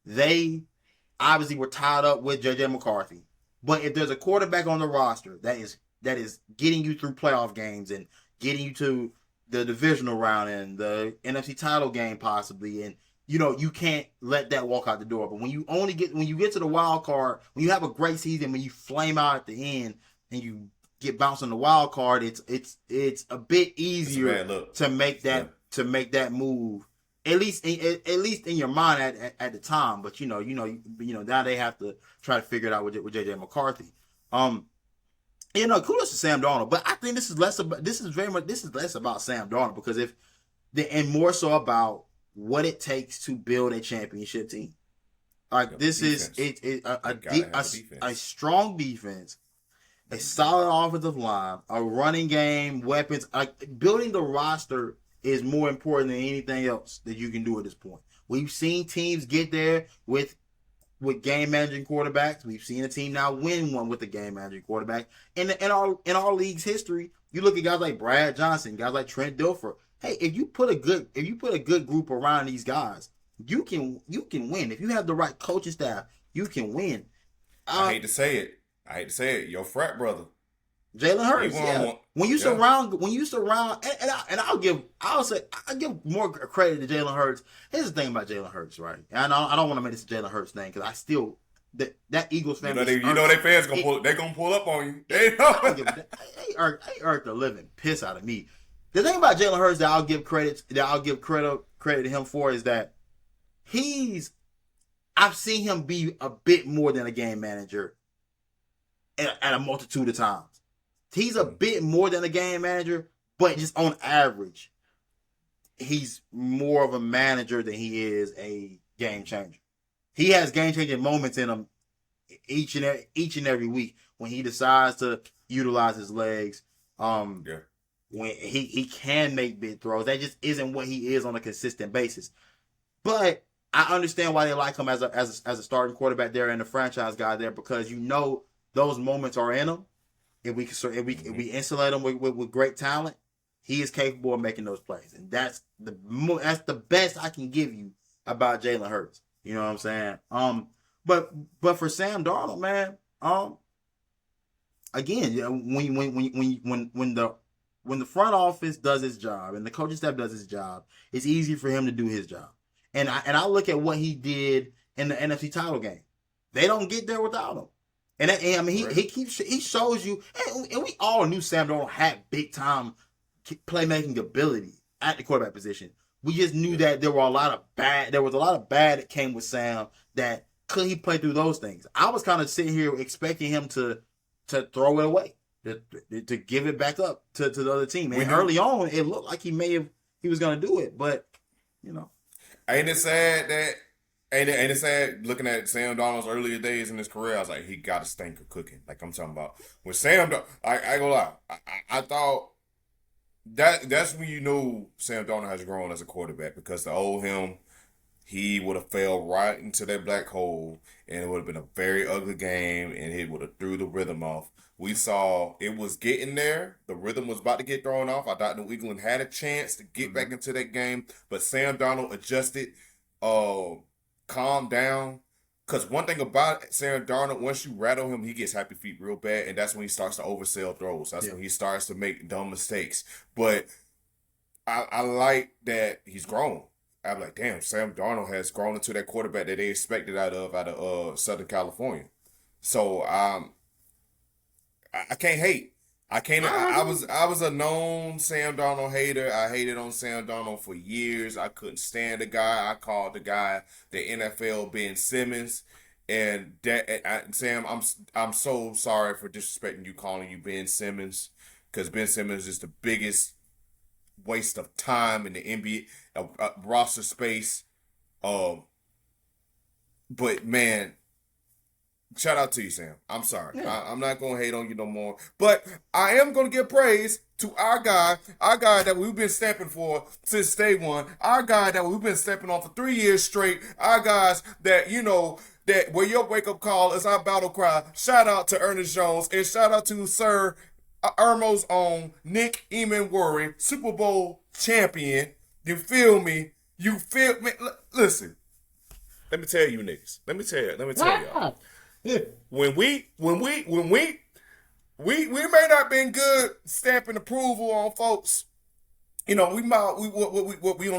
they obviously were tied up with J.J. McCarthy. But if there's a quarterback on the roster that is getting you through playoff games and getting you to the divisional round and the NFC title game possibly, and you know, you can't let that walk out the door. But when you get to the wild card, when you have a great season, when you flame out at the end and you get bounced on the wild card, it's a bit easier to make that move. At least in your mind at the time. But you know now they have to try to figure it out with JJ McCarthy. You know, kudos to Sam Darnold, but I think this is less about Sam Darnold because and more so about what it takes to build a championship team. Like this defense. Is a strong defense, a solid offensive line, a running game, weapons. Like building the roster is more important than anything else that you can do at this point. We've seen teams get there with game managing quarterbacks. We've seen a team now win one with a game managing quarterback. In our league's history, you look at guys like Brad Johnson, guys like Trent Dilfer. Hey, if you put a good group around these guys, you can win. If you have the right coaching staff, you can win. I hate to say it. Your frat brother, Jalen Hurts. Yeah. When you surround, and I'll give more credit to Jalen Hurts. Here's the thing about Jalen Hurts, right? And I don't want to make this a Jalen Hurts thing because I still that Eagles fan. Their fans gonna pull up on you. They irked the living piss out of me. The thing about Jalen Hurts that I'll give credit to him for is that I've seen him be a bit more than a game manager at a multitude of times. He's a bit more than a game manager, but just on average, he's more of a manager than he is a game changer. he has game changing moments in him each and every week when he decides to utilize his legs. Yeah. When he can make big throws, that just isn't what he is on a consistent basis. But I understand why they like him as a starting quarterback there and the franchise guy there, because those moments are in him. If we insulate him with great talent, he is capable of making those plays, and that's the best I can give you about Jalen Hurts. You know what I'm saying? But for Sam Darnold, man, again, when the front office does its job and the coaching staff does its job, it's easy for him to do his job. And I look at what he did in the NFC title game. They don't get there without him. And I mean, he shows you, and we all knew Sam Darnold had big time playmaking ability at the quarterback position. We just knew that there was a lot of bad that came with Sam. That could he play through those things? I was kind of sitting here expecting him to throw it away, to give it back up to the other team. And early on, it looked like he was going to do it, but you know, ain't it sad looking at Sam Darnold's earlier days in his career? I was like, he got a stinker cooking. Like I'm talking about when Sam, I ain't gonna lie, I thought that's when you know Sam Darnold has grown as a quarterback, because the old him, he would have fell right into that black hole, and it would have been a very ugly game, and he would have threw the rhythm off. We saw it was getting there. The rhythm was about to get thrown off. I thought New England had a chance to get back into that game, but Sam Darnold adjusted, calmed down. Because one thing about Sam Darnold, once you rattle him, he gets happy feet real bad, and that's when he starts to oversell throws. That's when he starts to make dumb mistakes. But I like that he's grown. I'm like, damn, Sam Darnold has grown into that quarterback that they expected out of Southern California. So I can't hate. I was a known Sam Darnold hater. I hated on Sam Darnold for years. I couldn't stand the guy. I called the guy the NFL Ben Simmons. And Sam, I'm so sorry for disrespecting you, calling you Ben Simmons, because Ben Simmons is the biggest waste of time in the NBA roster space. But man, shout out to you, Sam. I'm sorry. Yeah. I'm not going to hate on you no more. But I am going to give praise to our guy that we've been stepping for since day one. Our guy that we've been stepping on for 3 years straight. Our guys that, that where your wake-up call is our battle cry. Shout out to Ernest Jones, and shout out to Sir Irmo's own Nick Eman-Worry, Super Bowl champion. You feel me? Listen, let me tell you niggas. Let me tell y'all. When we may not been good stamping approval on folks. We only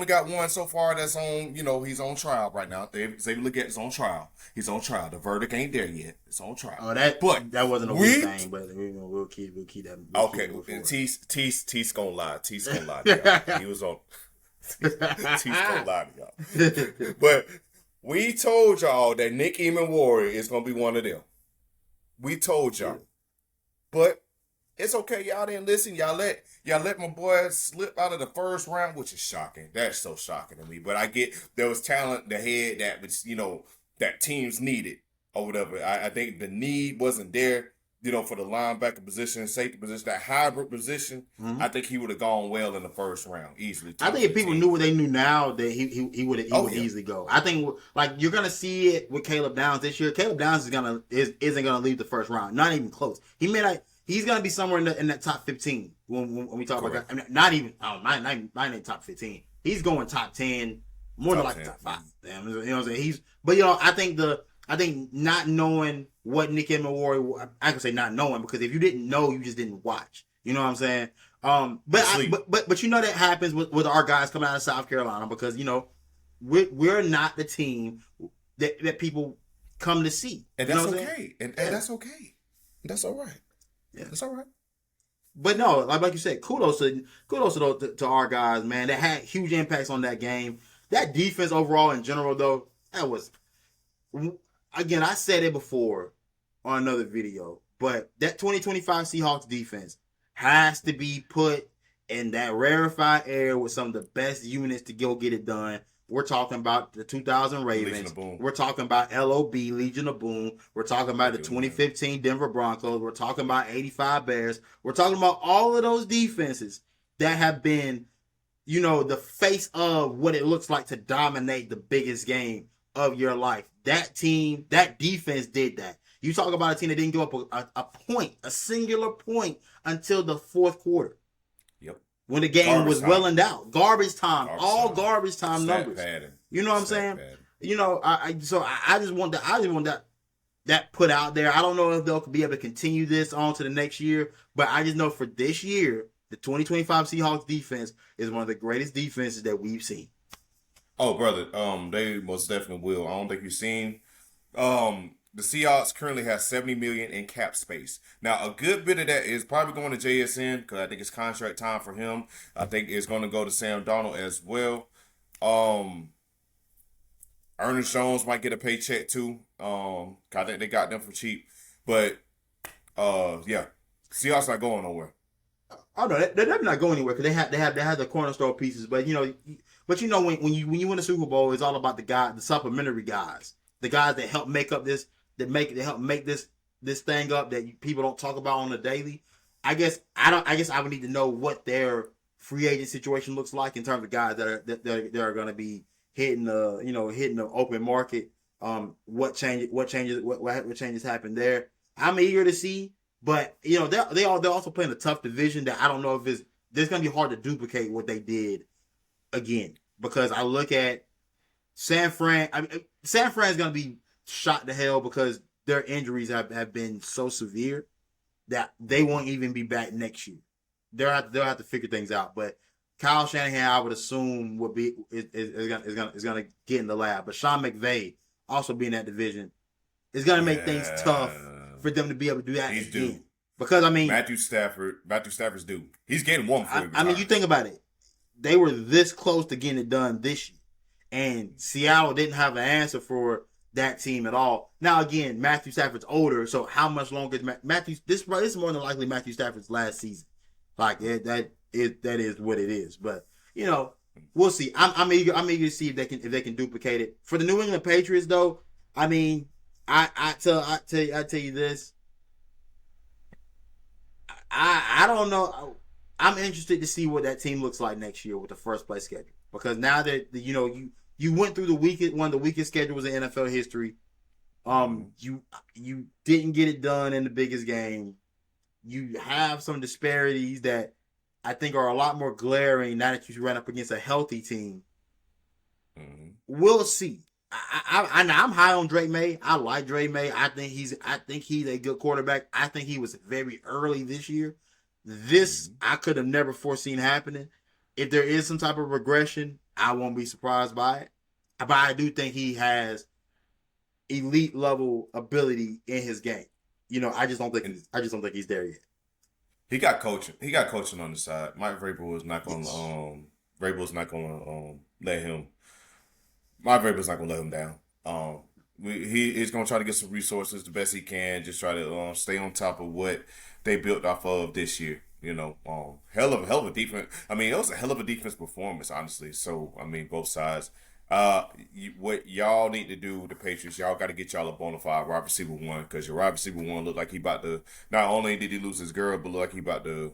got one so far that's on, he's on trial right now. Xavier Leggette's on trial. He's on trial. The verdict ain't there yet. It's on trial. Oh, that wasn't a weak thing, but we'll keep that. Okay, and T's gonna lie. T's gonna lie to y'all. He was on. T's gonna lie to y'all. But we told y'all that Nick Eman-Worry is gonna be one of them. We told y'all, but it's okay. Y'all didn't listen. Y'all let my boy slip out of the first round, which is shocking. That's so shocking to me. But I get there was talent ahead that was, that teams needed or whatever. I think the need wasn't there, for the linebacker position, safety position, that hybrid position. Mm-hmm. I think he would have gone well in the first round easily. I think if people knew what they knew now, that he would easily go. I think you're gonna see it with Caleb Downs this year. Caleb Downs isn't gonna leave the first round, not even close. He may not. He's gonna be somewhere in that top 15 when we talk about that. I mean, not in top 15. He's going top 10, more than like 10. Top 5. Damn, you know what I'm saying? I think not knowing what Nick Eman-Worry, I can say not knowing, because if you didn't know, you just didn't watch. You know what I'm saying? But that happens with our guys coming out of South Carolina, because we're not the team that people come to see. And that's okay. And that's okay. That's all right. Yeah, that's all right. But no, like you said, kudos to our guys, man. That had huge impacts on that game. That defense overall, in general, though, that was, again, I said it before on another video, but that 2025 Seahawks defense has to be put in that rarefied air with some of the best units to go get it done We're talking about the 2000 Legion Ravens. of Boom. We're talking about LOB, Legion of Boom. We're talking about the Legion of Boom. 2015 Denver Broncos. We're talking about 85 Bears. We're talking about all of those defenses that have been, the face of what it looks like to dominate the biggest game of your life. That team, that defense did that. You talk about a team that didn't give up a point, a singular point until the fourth quarter. Yep. When the game was well and out. Garbage time. Garbage time Stat numbers. padding. You know what I'm saying? I just want that put out there. I don't know if they'll be able to continue this on to the next year, but I just know for this year, the 2025 Seahawks defense is one of the greatest defenses that we've seen. Oh, brother, they most definitely will. I don't think you've seen. The Seahawks currently have $70 million in cap space. Now, a good bit of that is probably going to JSN because I think it's contract time for him. I think it's going to go to Sam Darnold as well. Ernest Jones might get a paycheck too. I think they got them for cheap. But yeah, Seahawks not going nowhere. Oh no, they're not going anywhere because they have the cornerstone pieces. But when you win a Super Bowl, it's all about the supplementary guys, the guys that help make up this. That help make this thing up that people don't talk about on a daily. I guess I would need to know what their free agent situation looks like in terms of guys that are going to be hitting the open market. What changes happen there? I'm eager to see, but they're also playing a tough division that I don't know if there's going to be hard to duplicate what they did again because I look at San Fran. San Fran is going to be shot to hell because their injuries have been so severe that they won't even be back next year. They'll have to figure things out. But Kyle Shanahan, I would assume, is gonna get in the lab. But Sean McVay also being in that division is gonna make things tough for them to be able to do that He's again. due. Because Matthew Stafford's due. He's getting one for you think about it. They were this close to getting it done this year, and Seattle didn't have an answer for that team at all. Now again, Matthew Stafford's older, so how much longer is Matthew? This is more than likely Matthew Stafford's last season. Like that is what it is. But we'll see. I'm eager to see if they can duplicate it for the New England Patriots. Though, I tell you this. I don't know. I'm interested to see what that team looks like next year with the first place schedule because now that you went through one of the weakest schedules in NFL history. You didn't get it done in the biggest game. You have some disparities that I think are a lot more glaring now that you ran up against a healthy team. Mm-hmm. We'll see. I'm high on Drake May. I like Drake May. I think he's a good quarterback. I think he was very early this year. This I could have never foreseen happening. If there is some type of regression, I won't be surprised by it. But I do think he has elite level ability in his game. I just don't think he's there yet. He got coaching. He got coaching on the side. Mike Vrabel is not going to. Vrabel's not going to let him. Mike Vrabel's not going to let him down. He's going to try to get some resources the best he can. Just try to stay on top of what they built off of this year. Hell of a defense. I mean, it was a hell of a defense performance, honestly. So I mean, both sides. What y'all need to do, the Patriots, y'all got to get y'all a bona fide wide receiver one because your wide receiver one looked like he about to. Not only did he lose his girl, but look like he about to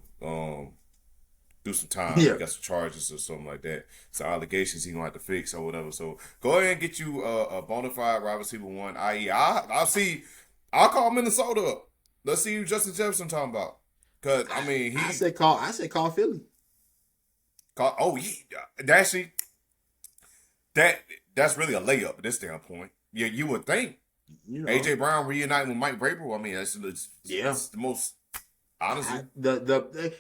do some time. Yeah. He got some charges or something like that. Some allegations he gonna have to fix or whatever. So go ahead and get you a bona fide wide receiver one. I.e., I'll call Minnesota up. Let's see who Justin Jefferson talking about. Cause I mean, I said call Philly. Actually. That's really a layup at this standpoint. Yeah, you would think. AJ Brown reuniting with Mike Vrabel. I mean, it's the most honestly.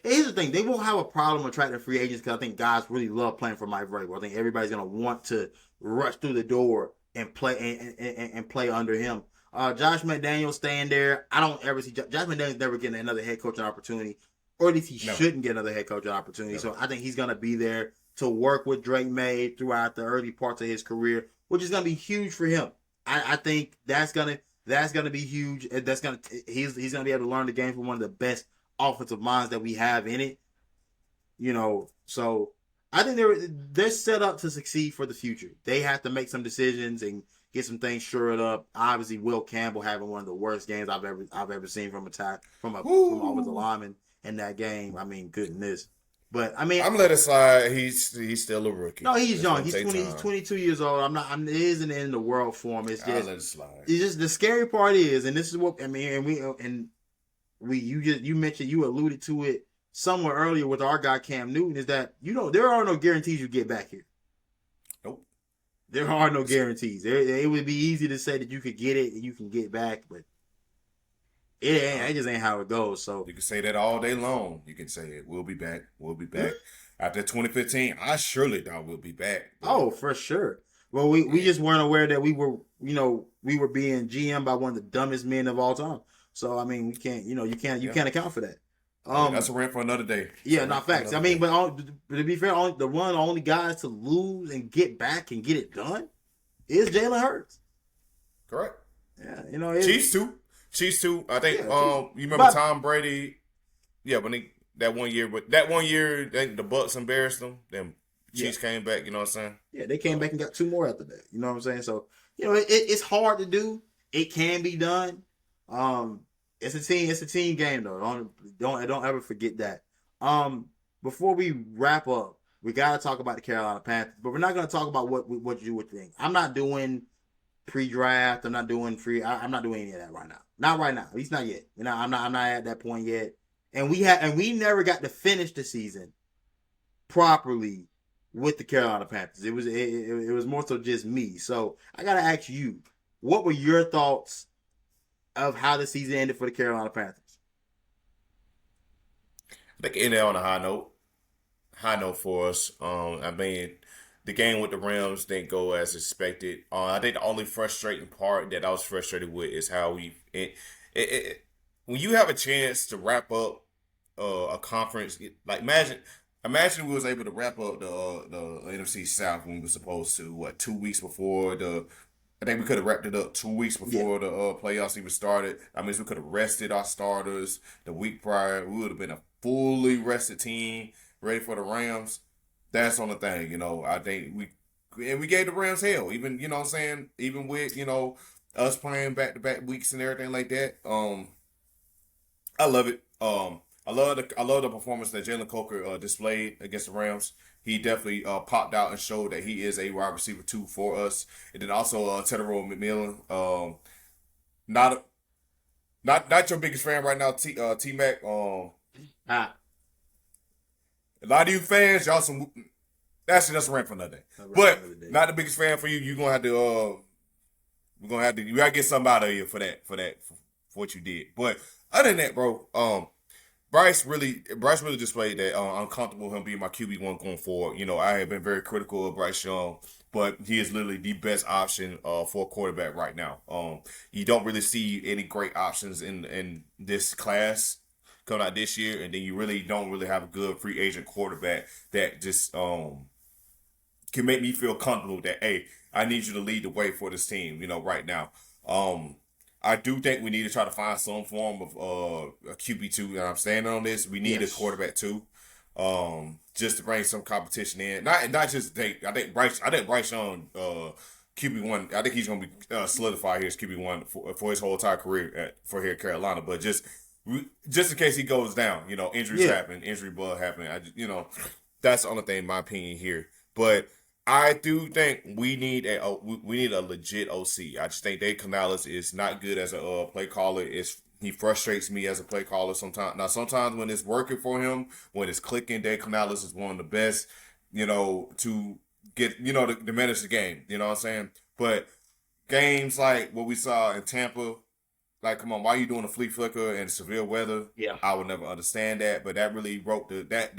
Here's the thing: they won't have a problem attracting free agents because I think guys really love playing for Mike Vrabel. I think everybody's gonna want to rush through the door and play and play under him. Josh McDaniels staying there. I don't ever see Josh McDaniels never getting another head coaching opportunity, or at least he shouldn't get another head coaching opportunity. So I think he's gonna be there to work with Drake May throughout the early parts of his career, which is going to be huge for him. I think that's gonna be huge. He's going to be able to learn the game from one of the best offensive minds that we have in it. So I think they're set up to succeed for the future. They have to make some decisions and get some things shored up. Obviously, Will Campbell having one of the worst games I've ever seen from from an offensive lineman in that game. I mean, goodness. But I mean, I'm letting it slide. He's still a rookie. no, he's It's young. gonna He's take 20. time. He's 22 years old. It isn't in the world for him. It's I'll just let it slide. it's just the scary part is, and this is what I mean. You mentioned, you alluded to it somewhere earlier with our guy Cam Newton, is that there are no guarantees you get back here. Nope. There are no guarantees. It would be easy to say that you could get it and you can get back, but it just ain't how it goes. So you can say that all day long. You can say it. We'll be back. We'll be back. After 2015, I surely thought we'll be back. Oh, for sure. Well, we just weren't aware that we were being GM by one of the dumbest men of all time. So I mean, we can't, you can't account for that. That's a rant for another day. Yeah, not facts. I mean, but to be fair, the only guys to lose and get back and get it done is Jalen Hurts. Correct. Yeah, Chiefs too. I think. Yeah, you remember Tom Brady? Yeah, when that one year, the Bucks embarrassed them. Then Chiefs came back. You know what I'm saying? Yeah, they came back and got 2 more after that. You know what I'm saying? So it's hard to do. It can be done. It's a team game though. Don't ever forget that. Before we wrap up, we gotta talk about the Carolina Panthers, but we're not gonna talk about what you would think. I'm not doing pre-draft. I'm not doing I'm not doing any of that right now. Not right now. At least not yet. I'm not at that point yet. And we never got to finish the season properly with the Carolina Panthers. It was more so just me. So I gotta ask you, what were your thoughts of how the season ended for the Carolina Panthers? I think it ended on a high note. High note for us. I mean, the game with the Rams didn't go as expected. I think the only frustrating part that I was frustrated with is how when you have a chance to wrap up a conference, like imagine we was able to wrap up the NFC South when we were supposed to. 2 weeks before I think we could have wrapped it up 2 weeks before the playoffs even started. I mean, we could have rested our starters the week prior. We would have been a fully rested team ready for the Rams. That's on the thing, I think we gave the Rams hell, even, you know what I'm saying, even with, us playing back-to-back weeks and everything like that. I love it. I love the performance that Jalen Coker displayed against the Rams. He definitely popped out and showed that he is a wide receiver 2 for us. And then also Tedero McMillan. Not your biggest fan right now, T-Mac. A lot of you fans, y'all some. That's a rant for another day. But not the biggest fan for you. You're gonna have to. You gotta get something out of you for what you did. But other than that, bro, Bryce really displayed that I'm comfortable with him being my QB1 going forward. I have been very critical of Bryce Young, but he is literally the best option for a quarterback right now. You don't really see any great options in this class coming out this year, and then you really don't really have a good free agent quarterback that just can make me feel comfortable that, hey, I need you to lead the way for this team, right now. I do think we need to try to find some form of a QB2, and I'm standing on this. We need a quarterback too, just to bring some competition in. Not just think. I think Bryce Young, QB1. I think he's going to be solidify here as QB1 for his whole entire career for here at Carolina. But just in case he goes down, injuries happen, injury bug happen. That's the only thing in my opinion here. But I do think we need a legit OC. I just think Dave Canales is not good as a play caller. He frustrates me as a play caller sometimes. Now, sometimes when it's working for him, when it's clicking, Dave Canales is one of the best, to get, to manage the game. You know what I'm saying? But games like what we saw in Tampa, like, come on, why are you doing a flea flicker and severe weather? Yeah. I would never understand that, but that really broke that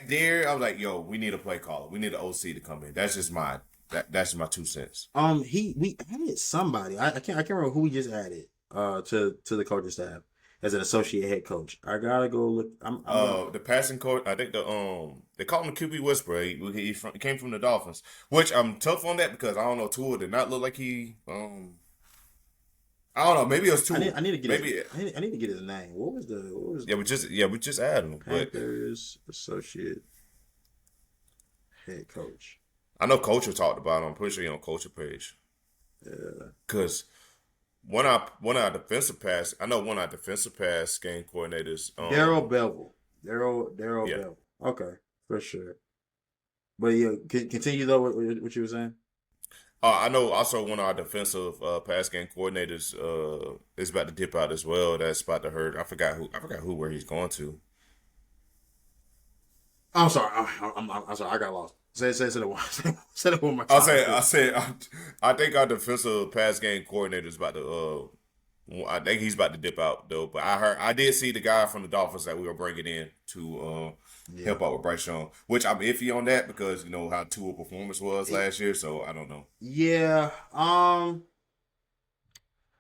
there, I was like, yo, we need a play caller. We need an OC to come in. That's just my 2 cents. We added somebody. I can't remember who we just added to the coaching staff as an associate head coach. I gotta go look. The passing coach. I think they call him the QB whisperer. He came from the Dolphins, which I'm tough on that because I don't know, Tua did not look like he. I don't know. Maybe it was Tua. I need to get. I need to get his name. What was? Yeah, we just added him. Panthers associate Head coach. I know Culture talked about it. I'm pretty sure you're on Culture page. Yeah. Because one of our defensive pass, I know one of our defensive pass game coordinators. Daryl Bevel. Daryl Yeah. Bevel. Okay, for sure. But yeah, continue though. What you were saying? I know also one of our defensive pass game coordinators is about to dip out as well. That's about to hurt. I forgot who where he's going to. I'm sorry. I'm sorry. I got lost. Say it one. Say it one more I time. say I said I think our defensive pass game coordinator is about to. I think he's about to dip out though. But I did see the guy from the Dolphins that we were bringing in to Yeah. help out with Bryce Young, which I'm iffy on that because you know how Tua performance was last year. So I don't know. Yeah.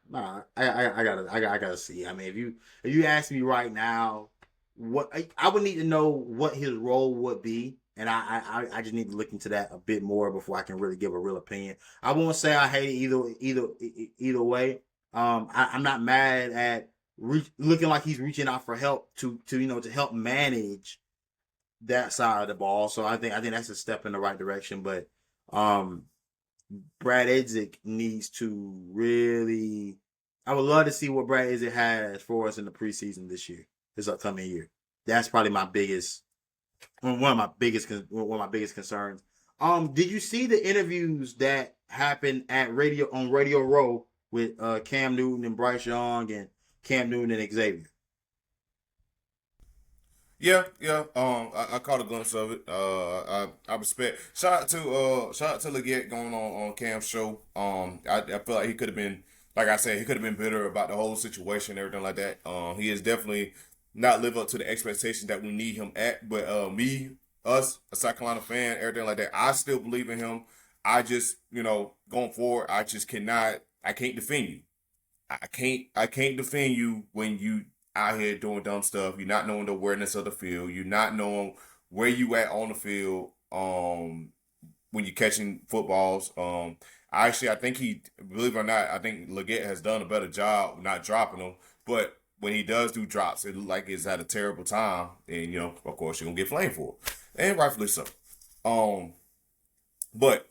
Nah. I gotta see. I mean, if you ask me right now, what I would need to know what his role would be, and I just need to look into that a bit more before I can really give a real opinion. I won't say I hate it either way. I'm not mad at looking like he's reaching out for help to help manage that side of the ball. So I think that's a step in the right direction. But um, Brad Idzik needs to really. I would love to see what Brad Idzik has for us in the preseason this upcoming year. That's probably one of my biggest concerns. Did you see the interviews that happened on Radio Row with Cam Newton and Bryce Young and Cam Newton and Xavier? Yeah, yeah. I caught a glimpse of it. I respect. Shout out to Leggett going on Cam's show. I feel like he could have been, like I said, he could have been bitter about the whole situation and everything like that. He is definitely not live up to the expectation that we need him at. But us, a South Carolina fan, everything like that, I still believe in him. I just, going forward, I just cannot. I can't defend you. I can't defend you when you out here doing dumb stuff. You're not knowing the awareness of the field. You're not knowing where you at on the field. When you're catching footballs. I think believe it or not, I think Leggett has done a better job not dropping them. But when he does do drops, it looks like it's at a terrible time, and of course, you're gonna get flamed for it, and rightfully so. But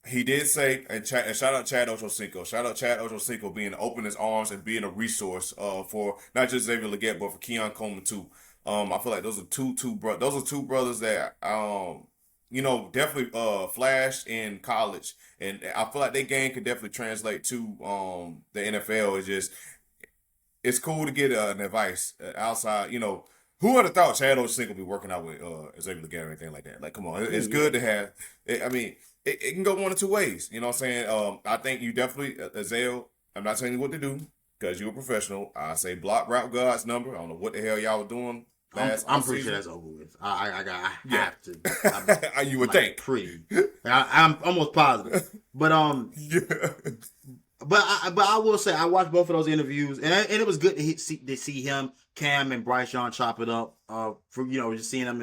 he did say, and shout out Chad Ochocinco. Shout out Chad Ochocinco being open his arms and being a resource for not just Xavier Leggett, but for Keon Coleman too. I feel like those are two brothers that definitely flashed in college, and I feel like their game could definitely translate to the NFL. It's cool to get an advice outside. Who would have thought Chad Ochocinco would be working out with Xavier Leggett or anything like that? Like, come on, it's good to have. It can go one of two ways. You know what I'm saying? I think you definitely, Azale, I'm not telling you what to do because you're a professional. I say block Route God's number. I don't know what the hell y'all were doing last I'm pretty sure offseason. that's over with. I Yeah. have to. You would like, think. Pretty. I'm almost positive. But Yeah. But I will say I watched both of those interviews, and it was good to see him, Cam, and Bryce Young chop it up. For just seeing them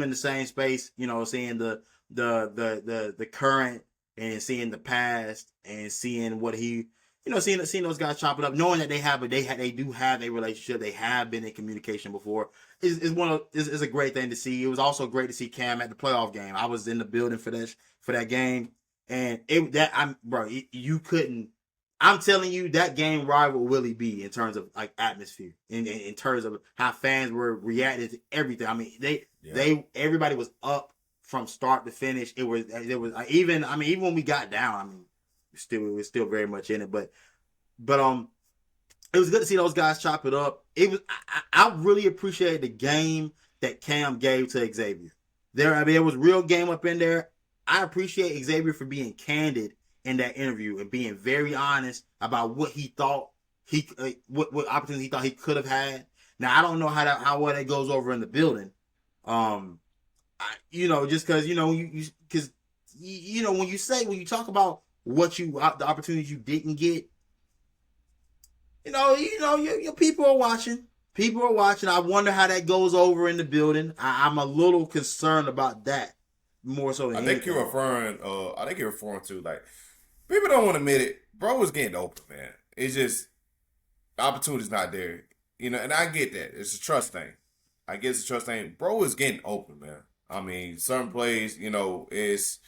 in the same space. Seeing the current and seeing the past and seeing what he, seeing those guys chop it up, knowing that they do have a relationship, they have been in communication before, is a great thing to see. It was also great to see Cam at the playoff game. I was in the building for that game, and you couldn't. I'm telling you, that game rivaled Willie B in terms of like atmosphere, in terms of how fans were reacting to everything. I mean, everybody was up from start to finish. It was even when we got down, it was still very much in it. But it was good to see those guys chop it up. I really appreciated the game that Cam gave to Xavier. There was real game up in there. I appreciate Xavier for being candid in that interview and being very honest about what he thought what opportunities he thought he could have had. Now I don't know how well that goes over in the building. Just because when you talk about the opportunities you didn't get, your people are watching. People are watching. I wonder how that goes over in the building. I'm a little concerned about that more so than I think anything. you're referring to like people don't want to admit it. Bro was getting open, man. It's just the opportunity's not there. And I get that. It's a trust thing. I guess it's a trust thing. Bro is getting open, man. I mean, certain plays, is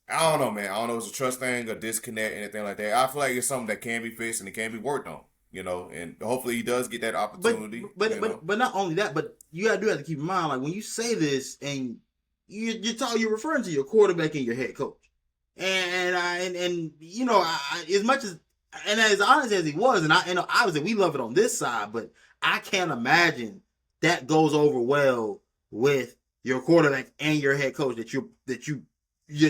I don't know, man. I don't know if it's a trust thing or disconnect, anything like that. I feel like it's something that can be fixed and it can be worked on, and hopefully he does get that But opportunity. but not only that, but you have to keep in mind, like when you say this and you're referring to your quarterback and your head coach, and as much as honest as he was, and obviously we love it on this side, but I can't imagine that goes over well with your quarterback and your head coach that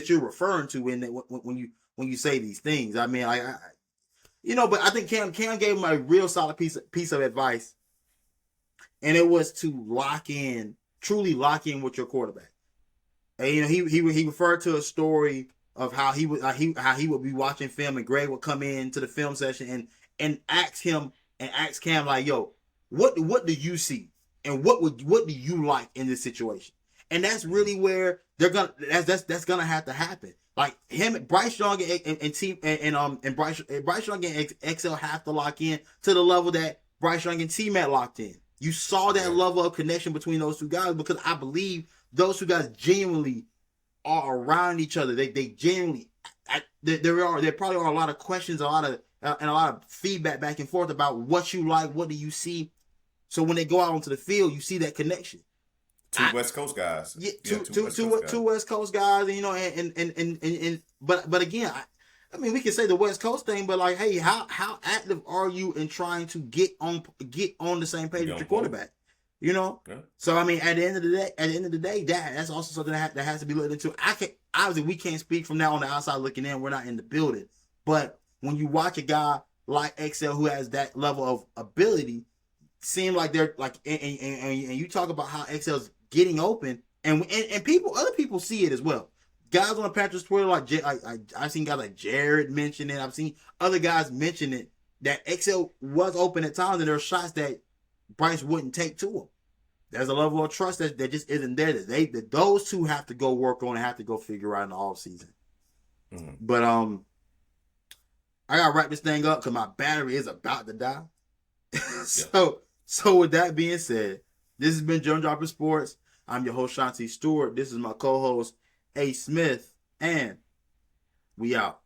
you're referring to when you say these things. I mean, but I think Cam gave him a real solid piece of advice, and it was to truly lock in with your quarterback. And he referred to a story of how he would be watching film, and Greg would come in to the film session and ask Cam, like, yo, what do you see, and what do you like in this situation? And that's really where that's gonna have to happen. Like Bryce Young and Bryce Young and XL have to lock in to the level that Bryce Young and T-Mac locked in. You saw that level of connection between those two guys, because I believe those two guys genuinely are around each other. They genuinely there probably are a lot of questions, a lot of feedback back and forth about what you like, what do you see. So when they go out onto the field, you see that connection. Two West Coast guys. Yeah, two West Coast guys, but again, I mean, we can say the West Coast thing, but like, hey, how active are you in trying to get on the same page with your quarterback? Yeah. So I mean, at the end of the day, that's also something that has to be looked into. Obviously we can't speak from now on the outside looking in. We're not in the building, but when you watch a guy like XL who has that level of ability, seem like they're like, and you talk about how XL's getting open, and other people see it as well. Guys on the Panthers Twitter, like I've seen guys like Jared mention it. I've seen other guys mention it, that XL was open at times, and there are shots that Bryce wouldn't take to him. There's a level of trust that just isn't there. That those two have to go work on and have to go figure out in the off season. Mm-hmm. But I gotta wrap this thing up because my battery is about to die. So with that being said, this has been Germ Dropper Sports. I'm your host, Shanti Stewart. This is my co-host, A. Smith, and we out.